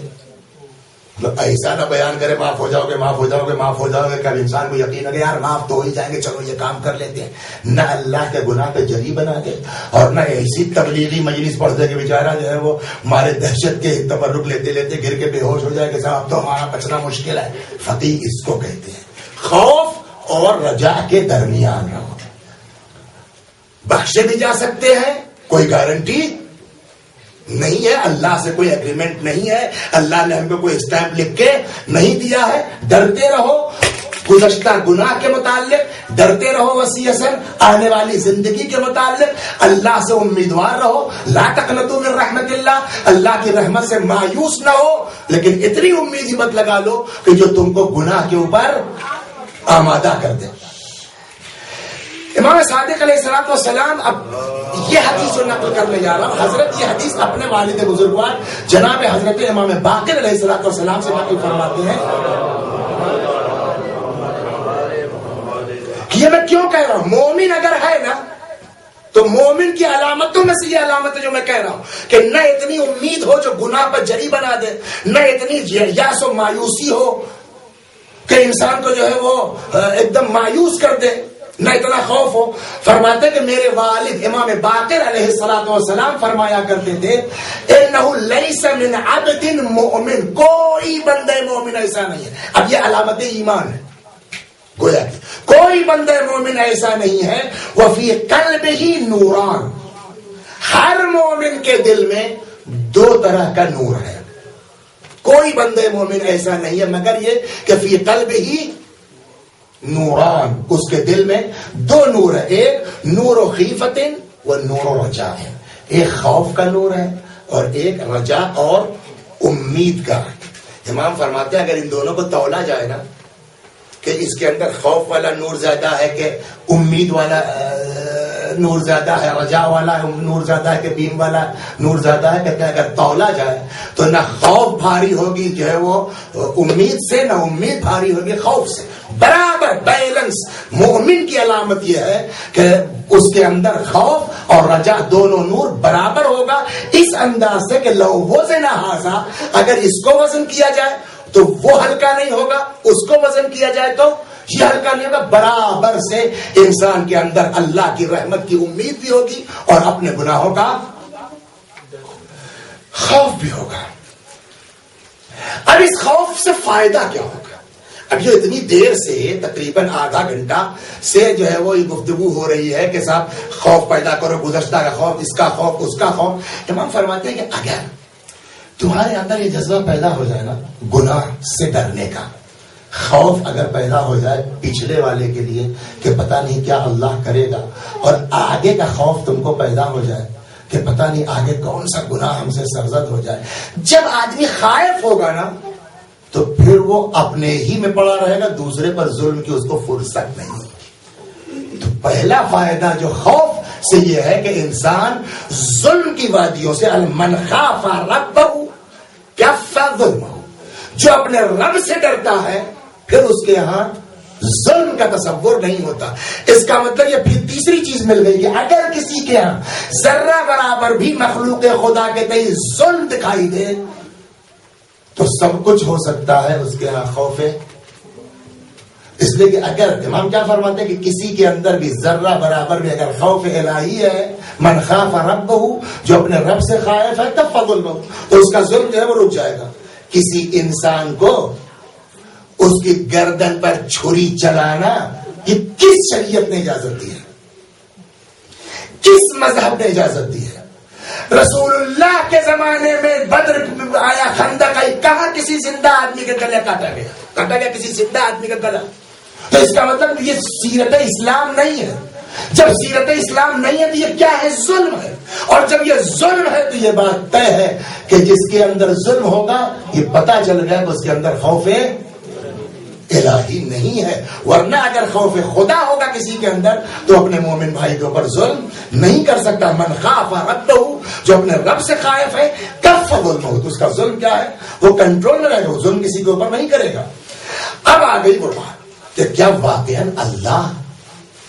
ایسا نہ بیان کرے معاف ہو جاؤ گے معاف ہو جاؤ گے معاف ہو جاؤ گے کہ انسان کو یقین ہے کہ یار معاف تو ہو ہی جائیں گے چلو یہ کام کر لیتے ہیں. نہ اللہ کے گناہ پہ جری بنا دے اور نہ ایسی تبلیغی مجلس پڑھ دے کہ بیچارہ جو ہے وہ مارے دہشت کے تبرک لیتے لیتے گر کے بے ہوش ہو جائے کہ صاحب تو ہمارا بچنا مشکل ہے. فقیہ اس کو کہتے ہیں. خوف اور رجا کے درمیان رہو. بخشے بھی جا سکتے ہیں، کوئی گارنٹی نہیں ہے، اللہ سے کوئی اگریمنٹ نہیں ہے، اللہ نے ہم کو کوئی اسٹیمپ لکھ کے نہیں دیا ہے. ڈرتے رہو گزشتہ گناہ کے متعلق، ڈرتے رہو وسیعاً آنے والی زندگی کے متعلق، اللہ سے امیدوار رہو. لا تقنطوا من رحمت اللہ، اللہ کی رحمت سے مایوس نہ ہو لیکن اتنی امید مت لگا لو کہ جو تم کو گناہ کے اوپر آمادہ کر دے. امام صادق علیہ الصلوۃ والسلام اب یہ حدیث جو نقل کرنے جا رہا ہوں، حضرت یہ حدیث اپنے والد بزرگوار جناب حضرت امام باقر علیہ الصلوۃ والسلام سے نقل فرماتے ہیں. یہ میں کیوں کہہ رہا ہوں؟ مومن اگر ہے نا تو مومن کی علامتوں میں سے یہ علامت ہے جو میں کہہ رہا ہوں کہ نہ اتنی امید ہو جو گناہ پر جری بنا دے، نہ اتنی یاس و مایوسی ہو کہ انسان کو جو ہے وہ ایک دم مایوس کر دے، نہ اتنا خوف ہو. فرماتے کہ میرے والد امام باقر علیہ الصلوۃ والسلام فرمایا کرتے تھے انہ لیس من عبد مؤمن، کوئی بندہ مومن ایسا نہیں ہے. اب یہ علامت ایمان ہے، گویا کہ کوئی بندہ مومن ایسا نہیں ہے. وفی قلبہ نوران، ہر مومن کے دل میں دو طرح کا نور ہے. کوئی بندہ مومن ایسا نہیں ہے مگر یہ کہ فی قلبہ نوران، اس کے دل میں دو نور ہے. ایک نور و خیفت و نور و رجا ہے، ایک خوف کا نور ہے اور ایک رجا اور امید کا. امام فرماتے ہیں اگر ان دونوں کو تولا جائے نا کہ اس کے اندر خوف والا نور زیادہ ہے کہ امید والا نور زیادہ ہے، رجا والا نور زیادہ ہے کہ بیم والا نور زیادہ ہے، کہتے ہیں اگر تولا جائے تو نہ خوف بھاری ہوگی جو ہے وہ امید سے، نہ امید بھاری ہوگی خوف سے. برابر بیلنس. مومن کی علامت یہ ہے کہ اس کے اندر خوف اور رجا دونوں نور برابر ہوگا، اس انداز سے کہ لو وزن ھذا، اگر اس کو وزن کیا جائے تو وہ ہلکا نہیں ہوگا، اس کو وزن کیا جائے تو یہ ہلکا نہیں ہوگا. برابر سے انسان کے اندر اللہ کی رحمت کی امید بھی ہوگی اور اپنے گناہوں کا خوف بھی ہوگا. اب اس خوف سے فائدہ کیا ہوگا؟ اب جو اتنی دیر سے تقریباً آدھا گھنٹہ سے جو ہے وہ گفتگو ہو رہی ہے کہ صاحب خوف پیدا کرو، گزشتہ کا خوف، اس کا خوف، اس کا خوف. امام فرماتے ہیں کہ اگر تمہارے اندر یہ جذبہ پیدا ہو جائے نا گناہ سے ڈرنے کا، خوف اگر پیدا ہو جائے پچھلے والے کے لیے کہ پتہ نہیں کیا اللہ کرے گا، اور آگے کا خوف تم کو پیدا ہو جائے کہ پتہ نہیں آگے کون سا گناہ ہم سے سرزد ہو جائے. جب آدمی خائف ہوگا نا تو پھر وہ اپنے ہی میں پڑا رہے گا, دوسرے پر ظلم کی اس کو فرصت نہیں. تو پہلا فائدہ جو خوف سے یہ ہے کہ انسان ظلم کی وادیوں سے, من خاف ربہ کف ظلمہ, جو اپنے رب سے ڈرتا ہے پھر اس کے ہاں ظلم کا تصور نہیں ہوتا. اس کا مطلب یہ پھر تیسری چیز مل گئی کہ اگر کسی کے ہاں ذرہ برابر بھی مخلوق خدا کے تئیں ظلم دکھائی دے تو سب کچھ ہو سکتا ہے اس کے ہاں خوف. اس لیے کہ اگر امام کیا فرماتے ہیں کہ کسی کے اندر بھی ذرہ برابر بھی اگر خوف الہی ہے, من خاف ربہ, جو اپنے رب سے خائف ہے, تب فظلم, تو اس کا ظلم جو ہے وہ رک جائے گا. کسی انسان کو اس کی گردن پر چھری چلانا یہ کس شریعت نے اجازت دی ہے, کس مذہب نے اجازت دی ہے؟ رسول اللہ کے زمانے میں بدر آیا, خندق آئی, کہاں کسی زندہ آدمی کا گلا کاٹا گیا کسی زندہ آدمی کا گلا. تو اس کا مطلب یہ سیرت اسلام نہیں ہے. جب سیرت اسلام نہیں ہے تو یہ کیا ہے؟ ظلم ہے. اور جب یہ ظلم ہے تو یہ بات طے ہے کہ جس کے اندر ظلم ہوگا یہ پتا چل گیا کہ اس کے اندر خوف الہی نہیں ہے. ورنہ اگر خوف خدا ہوگا کسی کے اندر تو اپنے مومن بھائی کے اوپر ظلم نہیں کر سکتا. من خاف ربہ, جو اپنے رب سے خائف ہے, کف ظلمہ, تو اس کا ظلم کیا ہے؟ وہ کنٹرول میں رہے گا, وہ ظلم کسی کے اوپر نہیں کرے گا. اب آ گئی وہ بات کہ کیا واقعاً اللہ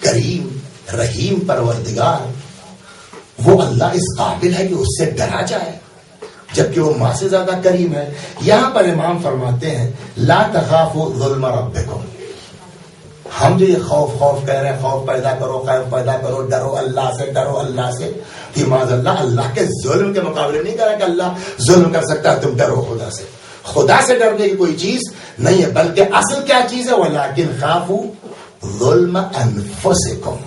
کریم رحیم پروردگار وہ اللہ اس قابل ہے کہ اس سے ڈرا جائے جبکہ وہ ماں سے زیادہ کریم ہے؟ یہاں پر امام فرماتے ہیں لا تخافوا ظلم ربکم. ہم جو یہ خوف کہہ رہے ہیں, خوف پیدا کرو, خوف پیدا کرو, ڈرو اللہ سے, ڈرو اللہ سے, کہ معاذ اللہ کے ظلم کے مقابلے نہیں کر رہا کہ اللہ ظلم کر سکتا ہے, تم ڈرو خدا سے. خدا سے ڈرنے کی کوئی چیز نہیں ہے, بلکہ اصل کیا چیز ہے؟ وَلَٰكِنْ خَافُوا ظُلْمَ أَنفُسِكُمْ.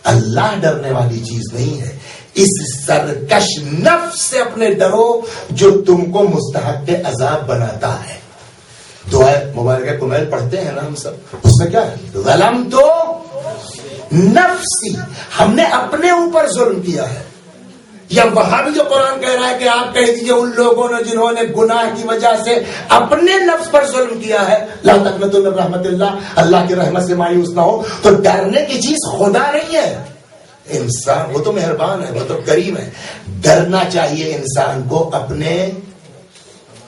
اللہ ڈرنے والی چیز نہیں ہے, اس سرکش نفس سے اپنے ڈرو جو تم کو مستحق عذاب بناتا ہے. دعا مبارکہ کمیل پڑھتے ہیں نا ہم سب, اس میں کیا ہے؟ ظلمت نفسی, ہم نے اپنے اوپر ظلم کیا ہے. یا وہاں بھی جو قرآن کہہ رہا ہے کہ آپ کہہ دیجئے ان لوگوں نے جنہوں نے گناہ کی وجہ سے اپنے نفس پر ظلم کیا ہے, لا تقنطوا من رحمت اللہ, اللہ کی رحمت سے مایوس نہ ہو. تو ڈرنے کی چیز خدا نہیں ہے, انسان. وہ تو مہربان ہے, وہ تو کریم ہے. ڈرنا چاہیے انسان کو اپنے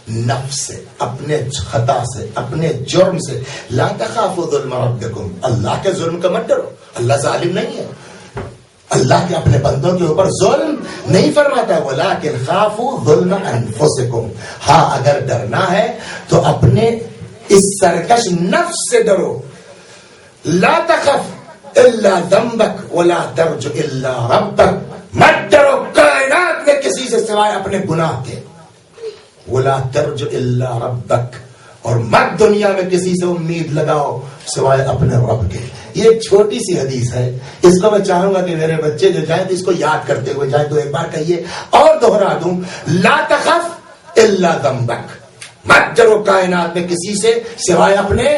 نفس سے, اپنے خطا سے, اپنے جرم سے. لا تخافوا ظلم ربکم, اللہ کے ظلم کا مت ڈرو, اللہ ظالم نہیں ہے. اللہ کے اپنے بندوں کے اوپر ظلم نہیں فرماتا. وَلَٰكِنْ خَافُوا ظُلْمَ أَنفُسِكُمْ. ہاں اگر ڈرنا ہے تو اپنے اس سرکش نفس سے ڈرو. لا تخف الا ذنبک ولا ترج الا ربک. مت ڈرو کائنات میں کسی سے سوائے اپنے گناہ کے. ولا ترج الا ربک, اور مت دنیا میں کسی سے امید لگاؤ سوائے اپنے رب کے. یہ ایک چھوٹی سی حدیث ہے, اس کو میں چاہوں گا کہ میرے بچے جو جائیں تو اس کو یاد کرتے ہوئے جائیں. تو ایک بار کہیے اور دوہرا دوں, لا تخف الا ذنبک, مت ڈرو کائنات میں کسی سے سوائے اپنے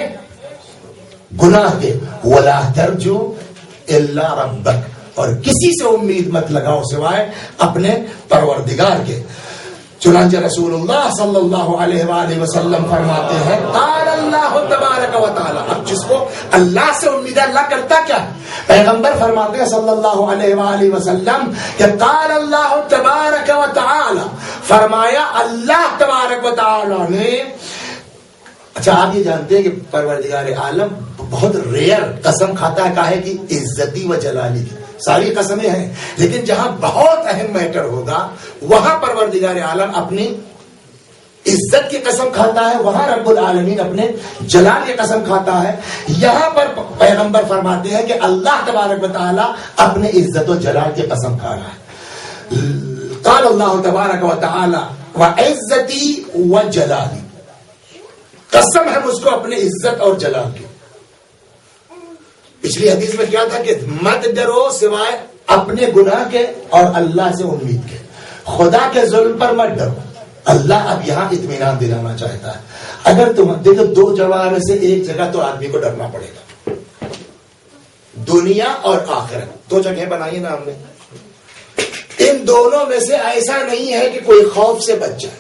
گناہ کے. ولا ترجو الا ربک, اور کسی سے امید مت لگاؤ سوائے اپنے پروردگار کے. چنانچہ رسول اللہ صلی اللہ علیہ وآلہ وسلم فرماتے ہیں قال اللہ تبارک و تعالی. اب جس کو اللہ سے امید ہے, اللہ کرتا کیا؟ پیغمبر فرماتے ہیں صلی اللہ علیہ وآلہ وسلم کہ قال اللہ تبارک و تعالی, فرمایا اللہ تبارک و تعالی نے. اچھا آپ یہ جانتے ہیں کہ پروردگار عالم بہت ریئر قسم کھاتا ہے کاہے کی عزتی و جلالی کی. ساری قسمیں ہیں لیکن جہاں بہت اہم میٹر ہوگا وہاں پروردگار عالم اپنی عزت کی قسم کھاتا ہے, وہاں رب العالمین اپنے جلال کی قسم کھاتا ہے. یہاں پر پیغمبر فرماتے ہیں کہ اللہ تبارک و تعالی اپنے عزت و جلال کی قسم کھا رہا ہے. قال اللہ تبارک و تعالی وعزتی و جلالی, قسم ہے مجھ کو اپنے عزت اور جلال کی. پچھلی حدیث میں کیا تھا کہ مت ڈرو سوائے اپنے گناہ کے اور اللہ سے امید کے. خدا کے ظلم پر مت ڈرو. اللہ اب یہاں اطمینان دلانا چاہتا ہے. اگر تم دیکھو دو جگہ میں سے ایک جگہ تو آدمی کو ڈرنا پڑے گا, دنیا اور آخرت. دو جگہیں بنائی نا ہم نے, ان دونوں میں سے ایسا نہیں ہے کہ کوئی خوف سے بچ جائے.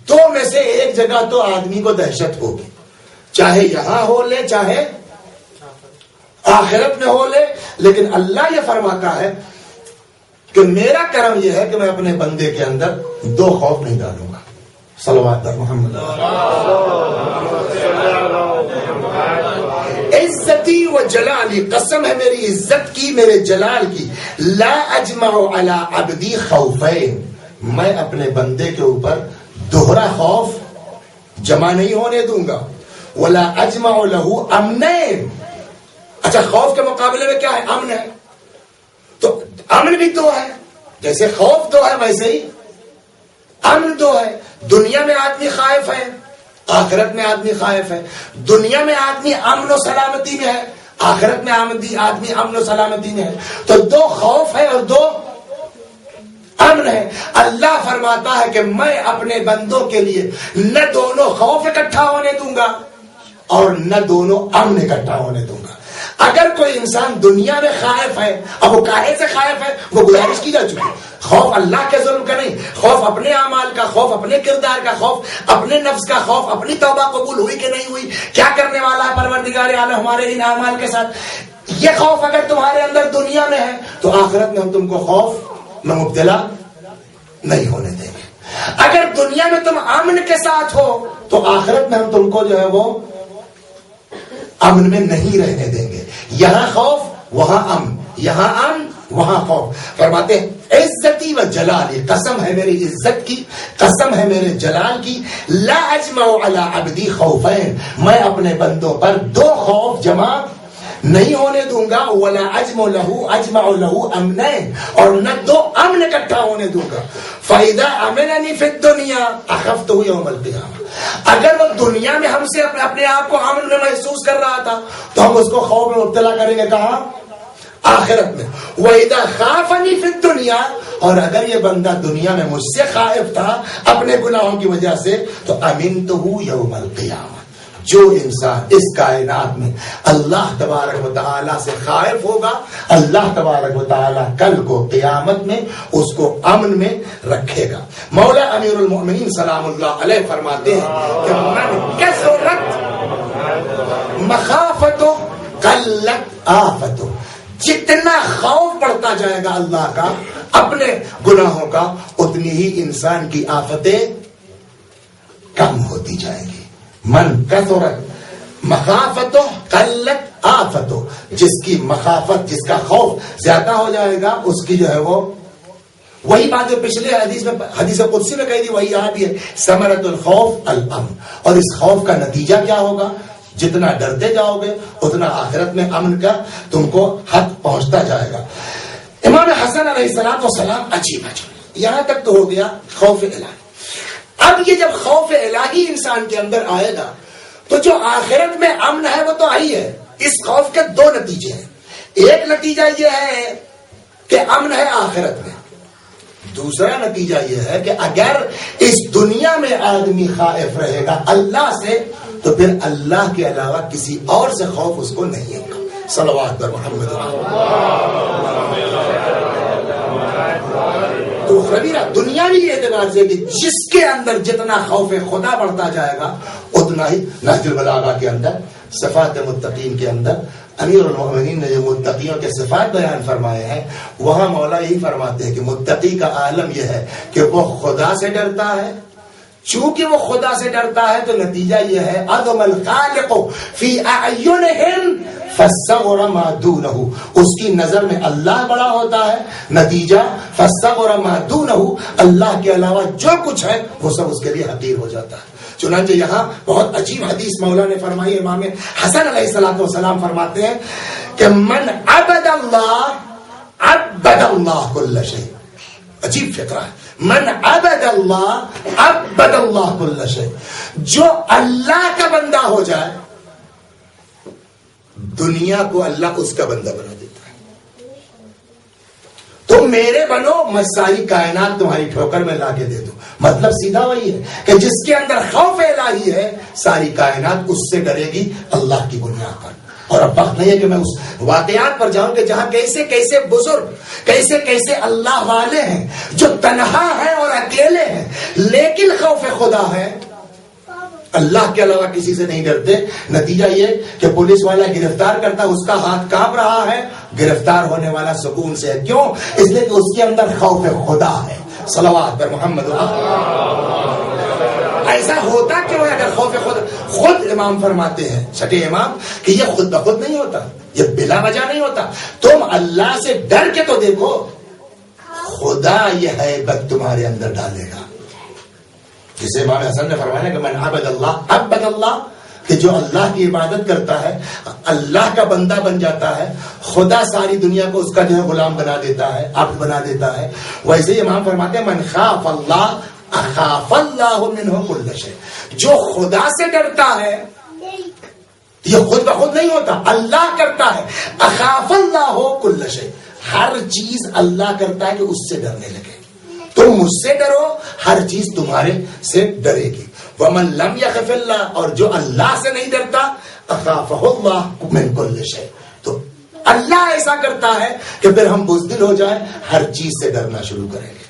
دو میں سے ایک جگہ تو آدمی کو دہشت ہوگی، چاہے یہاں ہو لے چاہے آخرت میں ہو لے، لیکن اللہ یہ فرماتا ہے کہ میرا کرم یہ ہے کہ میں اپنے بندے کے اندر دو خوف نہیں ڈالوں گا۔ صلوات محمد۔ عزتی و جلالی، قسم ہے میری عزت کی، میرے جلال کی، لا اجمع علی عبدی خوفین، میں اپنے بندے کے اوپر دوہرا خوف جمع نہیں ہونے دوں گا، ولا اجمع لہ امنین۔ اچھا خوف کے مقابلے میں کیا ہے؟ امن ہے، تو امن بھی دو ہے، جیسے خوف دو ہے ویسے ہی امن دو ہے۔ دنیا میں آدمی خائف ہے، آخرت میں آدمی خائف ہے۔ دنیا میں آدمی امن و سلامتی میں ہے، آخرت میں آدمی امن و سلامتی میں ہے۔ تو دو خوف ہے اور دو امن ہے۔ اللہ فرماتا ہے کہ میں اپنے بندوں کے لیے نہ دونوں خوف اکٹھا ہونے دوں گا اور نہ دونوں امن اکٹھا ہونے دوں گا۔ اگر کوئی انسان دنیا میں خائف ہے، اب وہ کاہے سے خائف ہے وہ گزارش کی جا چکی۔ خوف اللہ کے ظلم کا نہیں، خوف اپنے اعمال کا، خوف اپنے کردار کا، خوف اپنے نفس کا، خوف اپنی توبہ قبول ہوئی کہ نہیں ہوئی، کیا کرنے والا ہے پروردگار عالم ہمارے ان اعمال کے ساتھ۔ یہ خوف اگر تمہارے اندر دنیا میں ہے تو آخرت میں ہم تم کو خوف میں مبتلا نہیں ہونے دیں گے۔ اگر دنیا میں تم امن کے ساتھ ہو تو آخرت میں ہم تم کو جو ہے وہ امن میں نہیں رہنے دیں گے۔ یہاں خوف وہاں امن، یہاں امن وہاں خوف۔ فرماتے ہیں عزتی و جلالی، قسم ہے میری عزت کی، قسم ہے میرے جلال کی، لا اجمع علی عبدی خوفین، میں اپنے بندوں پر دو خوف جمع نہیں ہونے دوں گا، ولا اجمع لہ امنین، اور نہ دو امن اکٹھا ہونے دوں گا۔ فَإِذَا أَمِنَنِي فِي الدُّنْيَا أَخَفْتُهُ يَوْمَ الْقِيَامَةِ، اگر وہ دنیا میں ہم سے اپنے آپ کو امن میں محسوس کر رہا تھا تو ہم اس کو خوف میں مبتلا کریں گے، کہاں؟ آخرت میں۔ وَإِذَا خَافَنِي فِي الدُّنْيَا، اور اگر یہ بندہ دنیا میں مجھ سے خائف تھا اپنے گناہوں کی وجہ سے تو أَمِنْتُهُ يَوْمَ الْقِيَامَةِ، جو انسان اس کائنات میں اللہ تبارک و تعالی سے خائف ہوگا، اللہ تبارک و تعالی کل کو قیامت میں اس کو امن میں رکھے گا۔ مولا امیر المؤمنین سلام اللہ علیہ فرماتے ہیں کہ من کثرت مخافتو قلت آفتو، جتنا خوف بڑھتا جائے گا اللہ کا اپنے گناہوں کا، اتنی ہی انسان کی آفتیں کم ہوتی جائیں گی۔ من کثرت مخافتو قلت آفتو، جس کی مخافت، جس کا خوف زیادہ ہو جائے گا اس کی جو ہے وہ وہی بات جو پچھلے حدیث قدسی میں کہی تھی وہی یہاں بھی ہے، ثمرۃ الخوف الامن۔ اور اس خوف کا نتیجہ کیا ہوگا؟ جتنا ڈرتے جاؤ گے اتنا آخرت میں امن کا تم کو حق پہنچتا جائے گا۔ امام حسن علیہ السلام عجیب یہاں تک تو ہو گیا خوف الہی۔ اب یہ جب خوف الہی انسان کے اندر آئے گا تو جو آخرت میں امن ہے وہ تو آئی ہے۔ اس خوف کے دو نتیجے ہیں، ایک نتیجہ یہ ہے کہ امن ہے آخرت میں، دوسرا نتیجہ یہ ہے کہ اگر اس دنیا میں آدمی خائف رہے گا اللہ سے تو پھر اللہ کے علاوہ کسی اور سے خوف اس کو نہیں ہوگا۔ صلوات پر محمد۔ تو خبیرہ دنیاوی اعتبار سے کہ جس کے اندر جتنا خوف خدا بڑھتا جائے گا اتنا ہی، نہج البلاغہ کے اندر صفات متقین کے اندر امیر المؤمنین نے جو متقیوں کے صفات بیان فرمائے ہیں وہاں مولا یہی فرماتے ہیں کہ متقی کا عالم یہ ہے کہ وہ خدا سے ڈرتا ہے، چونکہ وہ خدا سے ڈرتا ہے تو نتیجہ یہ ہے عظم الخالق فی اعینہم فصغر ما دونہ، اس کی نظر میں اللہ بڑا ہوتا ہے، نتیجہ فصغر ما دونہ، اللہ کے علاوہ جو کچھ ہے وہ سب اس کے لیے حقیر ہو جاتا ہے۔ چنانچہ یہاں بہت عجیب حدیث مولا نے فرمائی، امام حسن علیہ السلام فرماتے ہیں کہ من عبد اللہ عبد اللہ کل شیء، عجیب فقرہ ہے، من عبد اللہ عبد اللہ کل شیء، جو اللہ کا بندہ ہو جائے دنیا کو اللہ اس کا بندہ بنا دیتا ہے۔ تم میرے بنو میں ساری کائنات تمہاری ٹھوکر میں لا کے دے دوں۔ مطلب سیدھا وہی ہے کہ جس کے اندر خوف الہی ہے ساری کائنات اس سے ڈرے گی اللہ کی بنیاد پر۔ اور اب وقت نہیں ہے کہ میں اس واقعات پر جاؤں کہ جہاں کیسے کیسے بزرگ، کیسے کیسے اللہ والے ہیں جو تنہا ہیں اور اکیلے ہیں لیکن خوف خدا ہے، اللہ کے علاوہ کسی سے نہیں ڈرتے. نتیجہ یہ کہ پولیس والا گرفتار کرتا ہے، اس کا ہاتھ کانپ رہا ہے، گرفتار ہونے والا سکون سے ہے. کیوں؟ اس لیے کہ اس کے اندر خوف خدا ہے. صلوات پر محمد. ایسا ہوتا کیوں ہے اگر خوف خود امام فرماتے ہیں چھٹے امام کہ یہ خود بخود نہیں ہوتا، یہ بلا وجہ نہیں ہوتا. تم اللہ سے ڈر کے تو دیکھو، خدا یہ ہیبت تمہارے اندر ڈالے گا. جسے امام حسن نے فرمایا کہ من عبد اللہ عبد اللہ، کہ جو اللہ کی عبادت کرتا ہے اللہ کا بندہ بن جاتا ہے، خدا ساری دنیا کو اس کا جو ہے غلام بنا دیتا ہے، عبد بنا دیتا ہے. ویسے ہی امام فرماتے ہیں من خاف اللہ اخاف اللہ منہ کل شیء، جو خدا سے ڈرتا ہے یہ خود بخود نہیں ہوتا، اللہ کرتا ہے. اخاف اللہ کل شیء، ہر چیز اللہ کرتا ہے کہ اس سے ڈرنے لگے. تم مجھ سے ڈرو، ہر چیز تمہارے سے ڈرے گی. ومن لم یخف اللہ، اور جو اللہ سے نہیں ڈرتا اخافہ اللہ من کل شیء، تو اللہ ایسا کرتا ہے کہ پھر ہم بزدل ہو جائیں، ہر چیز سے ڈرنا شروع کریں گے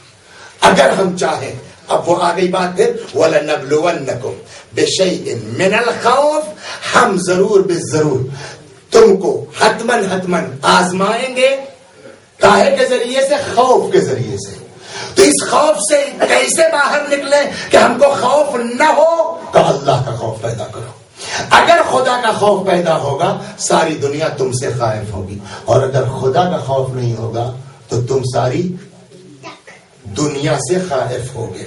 اگر ہم چاہیں. اب وہ آ گئی بات پھر وَلَنَبْلُوَنَّكُمْ بِشَيْءٍ مِّنَ الْخَوْفِ، ہم ضرور ضرور تم کو حتماً آزمائیں گے. کاہے کے ذریعے سے؟ خوف کے ذریعے سے. تو اس خوف سے کیسے باہر نکلے کہ ہم کو خوف نہ ہو؟ تو اللہ کا خوف پیدا کرو. اگر خدا کا خوف پیدا ہوگا ساری دنیا تم سے خائف ہوگی، اور اگر خدا کا خوف نہیں ہوگا تو تم ساری دنیا سے خائف ہوگے.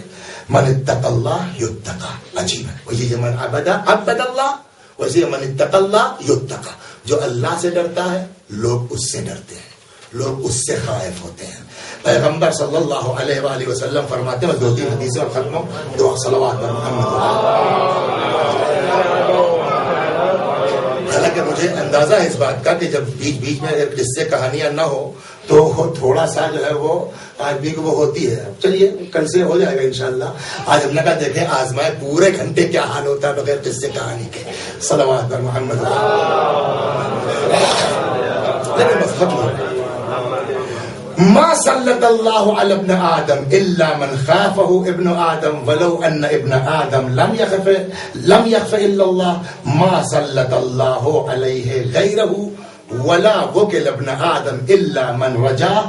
من اتق اللہ یتقى، عجیب ہے. وہی من عبد اللہ، ویسے من اتق اللہ یتقى، جو اللہ سے ڈرتا ہے لوگ اس سے ڈرتے ہیں، لوگ اس سے خائف ہوتے ہیں. پیغمبر صلی اللہ علیہ وآلہ وسلم فرماتے ہیں، 2-3 حدیثیں اور ختم ہو، صلوات پر محمد. حالانکہ مجھے اندازہ ہے اس بات کا کہ جب بیچ میں قصے کہانیاں نہ ہو تو تھوڑا سا جو ہے وہ آدمی کو وہ ہوتی ہے. چلیے کل سے ہو جائے گا انشاءاللہ. آج ہم نے کہا دیکھیں آزمائے پورے گھنٹے کیا حال ہوتا ہے بغیر قصے کہانی کے. صلوات پر محمد. لیکن بس ختم ہو گیا. ما سلط اللہ علی ابن آدم الا من خافہ ابن آدم ولو ان ابن آدم لم یخف الا اللہ ما سلط اللہ علیہ غیرہ ولا وکل ابن آدم الا من رجا.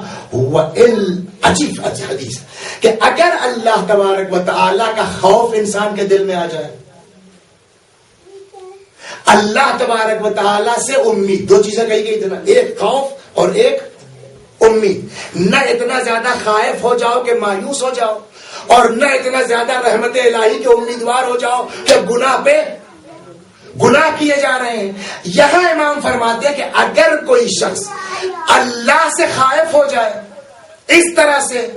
عجیب حدیث کہ اگر اللہ تبارک و تعالی کا خوف انسان کے دل میں آ جائے، اللہ تبارک و تعالی سے امید، 2 چیزیں کہی گئی تھی نا، ایک خوف اور ایک امید. نہ اتنا زیادہ خائف ہو جاؤ کہ مایوس ہو جاؤ، اور نہ اتنا زیادہ رحمت الہی کے امیدوار ہو جاؤ کہ گناہ پہ گناہ کیے جا رہے ہیں. یہاں امام فرماتے ہیں کہ اگر کوئی شخص اللہ سے خائف ہو جائے اس طرح سے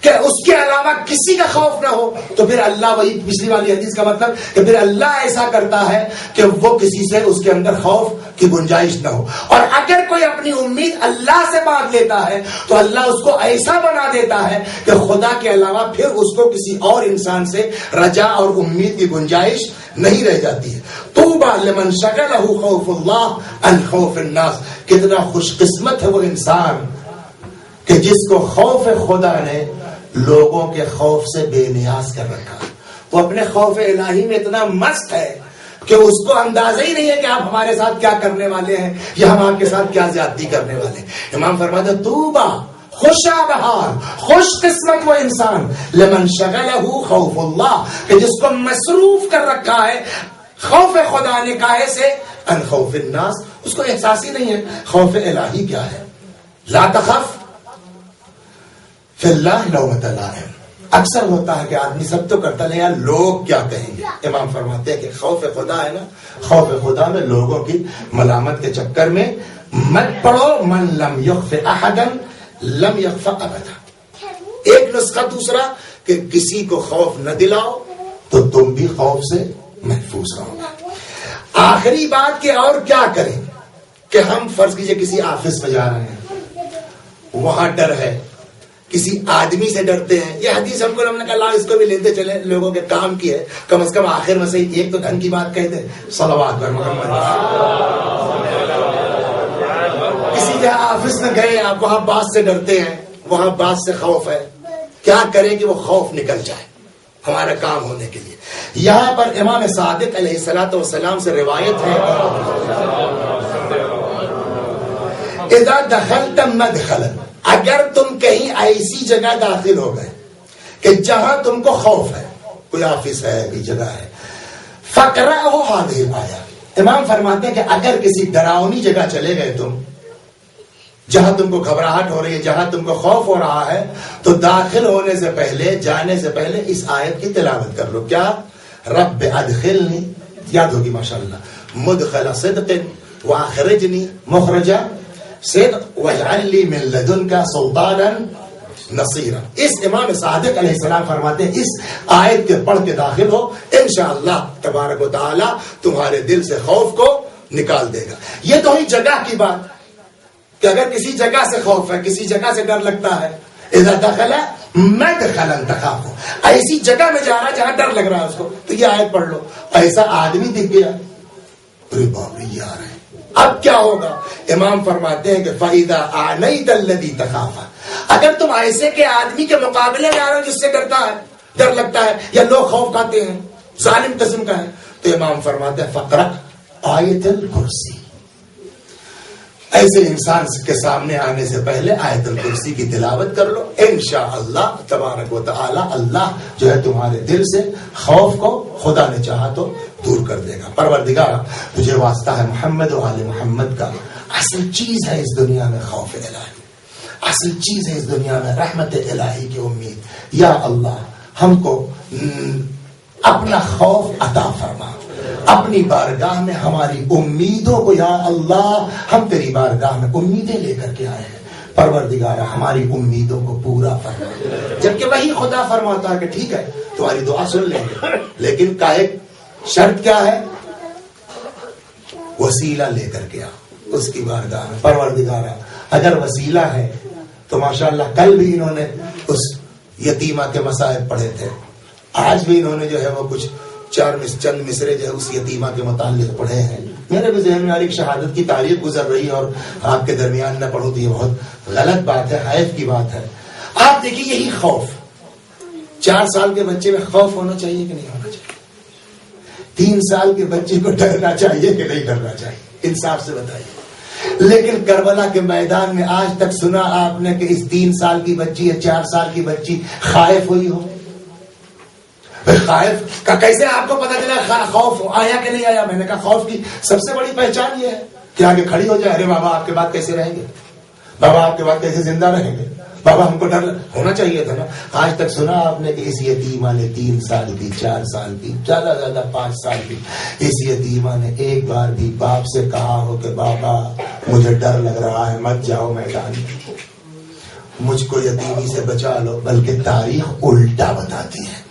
کہ اس کے علاوہ کسی کا خوف نہ ہو، تو پھر اللہ، وہی پچھلی والی حدیث کا مطلب کہ پھر اللہ ایسا کرتا ہے کہ وہ کسی سے اس کے اندر خوف کی گنجائش نہ ہو. اور اگر کوئی اپنی امید اللہ سے باندھ لیتا ہے تو اللہ اس کو ایسا بنا دیتا ہے کہ خدا کے علاوہ پھر اس کو کسی اور انسان سے رجا اور امید کی گنجائش نہیں رہ جاتی ہے. طوبی لمن شغلہ خوف اللہ عن خوف الناس، کتنا خوش قسمت ہے وہ انسان کہ جس کو خوف خدا نے لوگوں کے خوف سے بے نیاز کر رکھا. وہ اپنے خوف الہی میں اتنا مست ہے کہ اس کو اندازہ ہی نہیں ہے کہ آپ ہمارے ساتھ کیا کرنے والے ہیں یا ہم آپ کے ساتھ کیا زیادتی کرنے والے ہیں. امام فرماتے ہیں طوبی، خوشا بہار، خوش قسمت وہ انسان لمن شغلہ خوف اللہ، کہ جس کو مصروف کر رکھا ہے خوف خدا نے کاہے سے؟ ان خوف الناس، اس کو احساس ہی نہیں ہے خوف الہی کیا ہے. لا تخف فی اللہ لومۃ لائم. اکثر ہوتا ہے کہ آدمی سب تو کرتا نہیں، یار لوگ کیا کہیں گے. امام فرماتے ہیں کہ خوف خدا ہے نا، خوف خدا میں لوگوں کی ملامت کے چکر میں مت پڑو. من لم یخف احدا لم یخف ابدا. ایک نسخہ دوسرا کہ کسی کو خوف نہ دلاؤ تو تم بھی خوف سے محفوظ رہو گے. آخری بات کہ اور کیا کریں کہ ہم فرض کیجئے کسی آفس میں جا رہے ہیں، وہاں ڈر ہے، کسی آدمی سے ڈرتے ہیں. یہ حدیث ہم کو ہم نے کہا اس کو بھی لیتے چلے، لوگوں کے کام کی ہے، کم از کم آخر میں سے ایک تو ڈھنگ کی بات کہتے. صلوات پر محمد. کہ آفس میں گئے آپ، وہاں باس سے ڈرتے ہیں، وہاں باس سے خوف ہے، کیا کریں کہ وہ خوف نکل جائے ہمارا کام ہونے کے لیے. یہاں پر امام صادق علیہ الصلوۃ والسلام سے روایت ہے، اذا دخلت مدخلا، اگر تم کہیں ایسی جگہ داخل ہو گئے کہ جہاں تم کو خوف ہے، کوئی آفس ہے، کوئی جگہ ہے، فقرأہ ہذہ الآیہ، امام فرماتے ہیں کہ اگر کسی ڈراؤنی جگہ چلے گئے تم، جہاں تم کو گھبراہٹ ہو رہی ہے، جہاں تم کو خوف ہو رہا ہے، تو داخل ہونے سے پہلے، جانے سے پہلے اس آیت کی تلاوت کر لو. کیا؟ رب ادخلنی، یاد ہوگی ماشاءاللہ، مدخل صدق واخرجنی مخرج صدق واجعل لی من لدنک سلطانا نصیرا. اس امام صادق علیہ السلام فرماتے ہیں اس آیت کے پڑھ کے داخل ہو، انشاءاللہ تبارک و تعالی تمہارے دل سے خوف کو نکال دے گا. یہ تو ہی جگہ کی بات کہ اگر کسی جگہ سے خوف ہے، کسی جگہ سے ڈر لگتا ہے، اذا دخل مدخلا تخاف، ایسی جگہ میں جا رہا ہے جہاں ڈر لگ رہا ہے اس کو، تو یہ آیت پڑھ لو. ایسا آدمی دکھ گیا، ارے باپ رے یہ آ رہا ہے، اب کیا ہوگا؟ امام فرماتے ہیں کہ فَإِذَا أَعْنَيْتَ الَّذِي تَخَافَ، اگر تم ایسے کے آدمی کے مقابلے میں آ رہے ہو جس سے ڈرتا ہے، ڈر لگتا ہے، یا لوگ خوف کھاتے ہیں، ظالم قسم کا ہے، تو امام فرماتے ہیں فقرأ آیت الکرسی، ایسے انسان کے سامنے آنے سے پہلے آیت الکرسی کی تلاوت کر لو، انشاءاللہ تبارک و تعالی اللہ جو ہے تمہارے دل سے خوف کو خدا نے چاہا تو دور کر دے گا. پروردگار تجھے واسطہ ہے محمد و آل محمد کا، اصل چیز ہے اس دنیا میں خوف الہی، اصل چیز ہے اس دنیا میں رحمت الہی کی امید. یا اللہ ہم کو اپنا خوف عطا فرما، اپنی بارگاہ میں ہماری امیدوں کو، یا اللہ ہم تیری بارگاہ میں امیدیں لے کر کے آئے ہیں، پروردگار ہماری امیدوں کو پورا فرما. جبکہ وہی خدا فرماتا ہے کہ ٹھیک ہے تمہاری دعا سن لیں گے، لیکن کا ایک شرط کیا ہے؟ وسیلہ لے کر کے آ اس کی بارگاہ میں. پروردگار اگر وسیلہ ہے تو ماشاءاللہ کل بھی انہوں نے اس یتیمہ کے مصائب پڑھے تھے، آج بھی انہوں نے جو ہے وہ کچھ چند مصرے جو ہے اس یتیمہ کے متعلق پڑھے ہیں. میرے بھی ذہن میں ایک شہادت کی تاریخ گزر رہی ہے اور آپ کے درمیان نہ پڑھو تو یہ بہت غلط بات ہے، حیف کی بات ہے. آپ دیکھیے یہی خوف 4 سال کے بچے میں خوف ہونا چاہیے کہ نہیں ہونا چاہیے؟ 3 سال کے بچے کو ڈرنا چاہیے کہ نہیں ڈرنا چاہیے؟ انصاف سے بتائیے. لیکن کربلا کے میدان میں آج تک سنا آپ نے کہ اس 3 سال کی بچی یا 4 سال کی بچی خائف ہوئی ہو؟ خائف کا کیسے آپ کو پتا چلا خوف آیا کہ نہیں آیا؟ میں نے کہا خوف کی سب سے بڑی پہچان یہ ہے کہ آگے کھڑی ہو جائے، ارے بابا آپ کے بعد کیسے رہیں گے، بابا آپ کے بعد کیسے زندہ رہیں گے، بابا ہم کو ڈر ہونا چاہیے تھا نا. آج تک سنا آپ نے کہ اس یتیمہ نے 3 سال کی، 4 سال کی، زیادہ زیادہ 5 سال کی، اس یتیمہ نے ایک بار بھی باپ سے کہا ہو کہ بابا مجھے ڈر لگ رہا ہے، مت جاؤ میدان میں، مجھ کو یتیمی سے بچا لو؟ بلکہ تاریخ الٹا بتاتی ہے.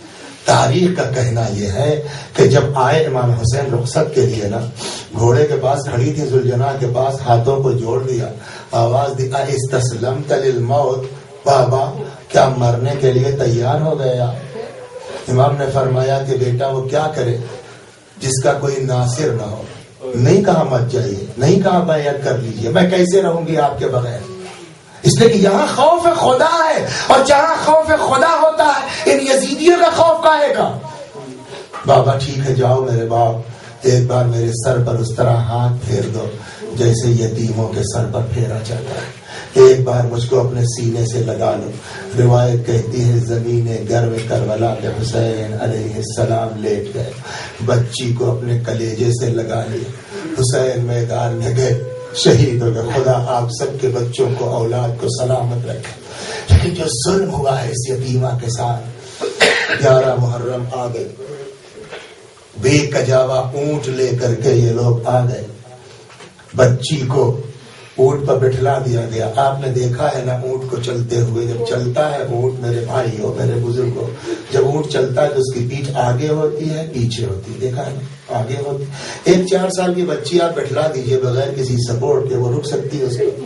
تاریخ کا کہنا یہ ہے کہ جب آئے امام حسین رخصت کے لیے نا، گھوڑے کے پاس کھڑی تھی، ذوالجناح کے پاس ہاتھوں کو جوڑ دیا، آواز دی استسلمت للموت، بابا کیا مرنے کے لیے تیار ہو گیا؟ امام نے فرمایا کہ بیٹا وہ کیا کرے جس کا کوئی ناصر نہ ہو. نہیں کہا مت جائیے، نہیں کہا بیعت کر لیجیے، میں کیسے رہوں گی آپ کے بغیر؟ اس لیے کہ یہاں خوف خدا ہے، اور جہاں خوف خدا ہوتا ہے ان یزیدیوں کا خوف کاہے کا؟ بابا ٹھیک ہے جاؤ میرے باپ، ایک بار میرے سر پر اس طرح ہاتھ پھیر دو جیسے یتیموں کے سر پر پھیرا جاتا ہے، ایک بار مجھ کو اپنے سینے سے لگا لو. روایت کہتی ہے زمین گرم کربلا پہ حسین علیہ السلام لیٹ گئے، بچی کو اپنے کلیجے سے لگا لیا، حسین میدان میں گئے، شہید ہو گئے. خدا آپ سب کے بچوں کو، اولاد کو سلامت رکھے. لیکن جو ظلم ہوا ہے اس یتیمہ کے ساتھ، 11 محرم آ گئی، بے کجاوا اونٹ لے کر کے یہ لوگ آ گئے، بچی کو اونٹ پر بٹھلا دیا گیا. آپ نے دیکھا ہے نا اونٹ کو چلتے ہوئے، جب چلتا ہے اونٹ، میرے بھائی ہو میرے بزرگ ہو، جب اونٹ چلتا ہے تو اس کی پیٹھ آگے ہوتی ہے پیچھے ہوتی ہے، دیکھا ہے نا آگے ہوتی. ایک 4 سال کی بچی آپ بٹھلا دیجئے بغیر کسی سپورٹ کے، وہ رک سکتی ہے اس کو؟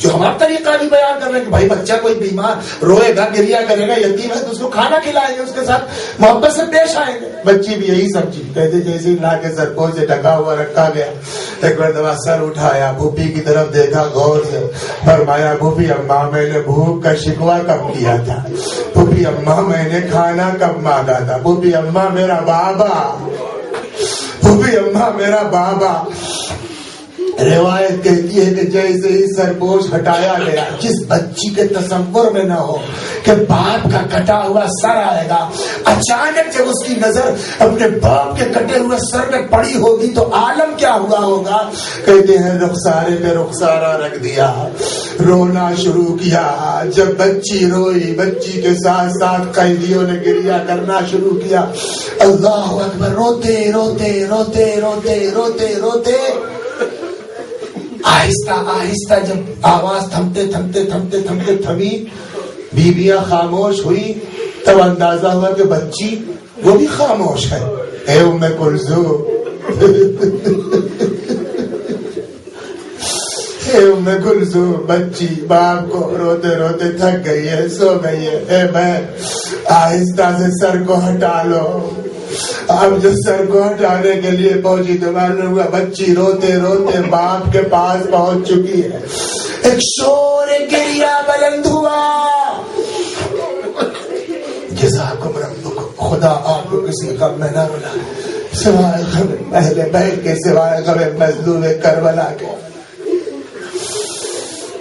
جو ہمارا طریقہ بھی بیان کر رہے ہیں کہ بھائی بچہ کوئی بیمار روئے گا گریا کرے گا یتیم ہے تو اس کو کھانا کھلائیں گے, اس کے ساتھ محبت سے پیش آئیں گے. بچی بھی یہی سب چیز کہتے جیسے لا کے سرپوش سے ڈھکا ہوا رکھا گیا. ایک مرتبہ سر اٹھایا, پھوپھی کی طرف دیکھا غور سے, فرمایا پھوپھی اماں میں نے بھوک کا شکوہ کب کیا تھا, پھوپھی اماں میں نے کھانا کب مانگا تھا, پھوپھی اماں میرا بابا, پھوپھی اماں میرا بابا. روایت کہتی ہے کہ جیسے ہی سرپوش ہٹایا گیا, جس بچی کے تصور میں نہ ہو کہ باپ کا کٹا ہوا سر آئے گا, اچانک جب اس کی نظر اپنے باپ کے کٹے ہوئے سر میں پڑی ہوگی تو عالم کیا ہوا ہوگا. کہتے ہیں رخسارے پہ رخسارا رکھ دیا, رونا شروع کیا. جب بچی روئی, بچی کے ساتھ ساتھ قیدیوں نے گریہ کرنا شروع کیا. اللہ اکبر, روتے روتے روتے روتے روتے روتے آہستہ آہستہ جب آواز تھمتے تھمتے تھمتے تھمتے تھمی, بیویاں خاموش ہوئی, تب اندازہ ہوا کہ بچی وہ بھی خاموش ہے. اے ام کلثوم, اے ام کلثوم, بچی باپ کو روتے روتے تھک گئی ہے, سو گئی ہے. اے بہن آہستہ سے سر کو ہٹا لو. اب جو سر کو ہٹانے کے لیے پہنچی تو معلوم ہوا بچی روتے روتے باپ کے پاس پہنچ چکی ہے. ایک شور گریہ بلند ہوا. جزاکم ربکم, خدا آپ کو کسی غم میں نہ رلا سوائے غم اہل بیت کے, سوائے غم مظلوم کربلا کے.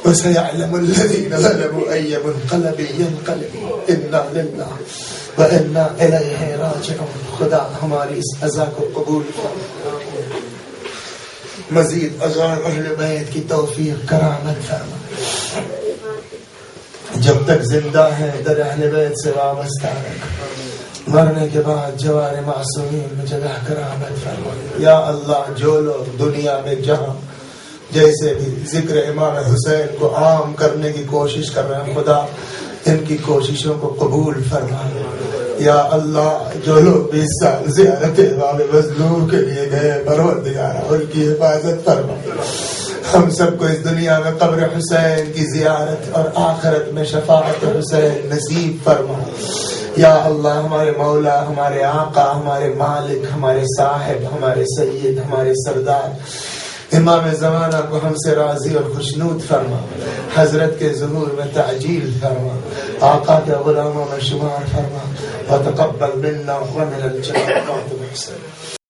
وسيعلم الذين ظلموا أي منقلب ينقلب إنا لله وإنا إليه راجعون. خدا ہماری اس عزا کو قبول فرما, مزید اذان اہل بیت کی توفیق کرامت فرما. جب تک زندہ ہے در اہل بیت سے وابستہ رکھ, مرنے کے بعد جوار معصومین میں جگہ کرامت فرما. یا اللہ جو لوگ دنیا میں جہاں جیسے بھی ذکر امام حسین کو عام کرنے کی کوشش کر رہے ہیں, خدا ان کی کوششوں کو قبول فرما. یا اللہ جو لوگ 20 سال زیارت امام مظلوم کے لیے گئے, پروردگارا ان کی حفاظت فرما. ہم سب کو اس دنیا میں قبر حسین کی زیارت اور آخرت میں شفاعت حسین نصیب فرما. یا اللہ ہمارے مولا, ہمارے آقا, ہمارے مالک, ہمارے صاحب, ہمارے سید, ہمارے سردار امام زمانہ کو ہم سے راضی اور خوشنود فرما. حضرت کے ظہور میں تعجیل فرما, آقا کے غلاموں میں شمار فرما. وتقبل منا ومن الجميع.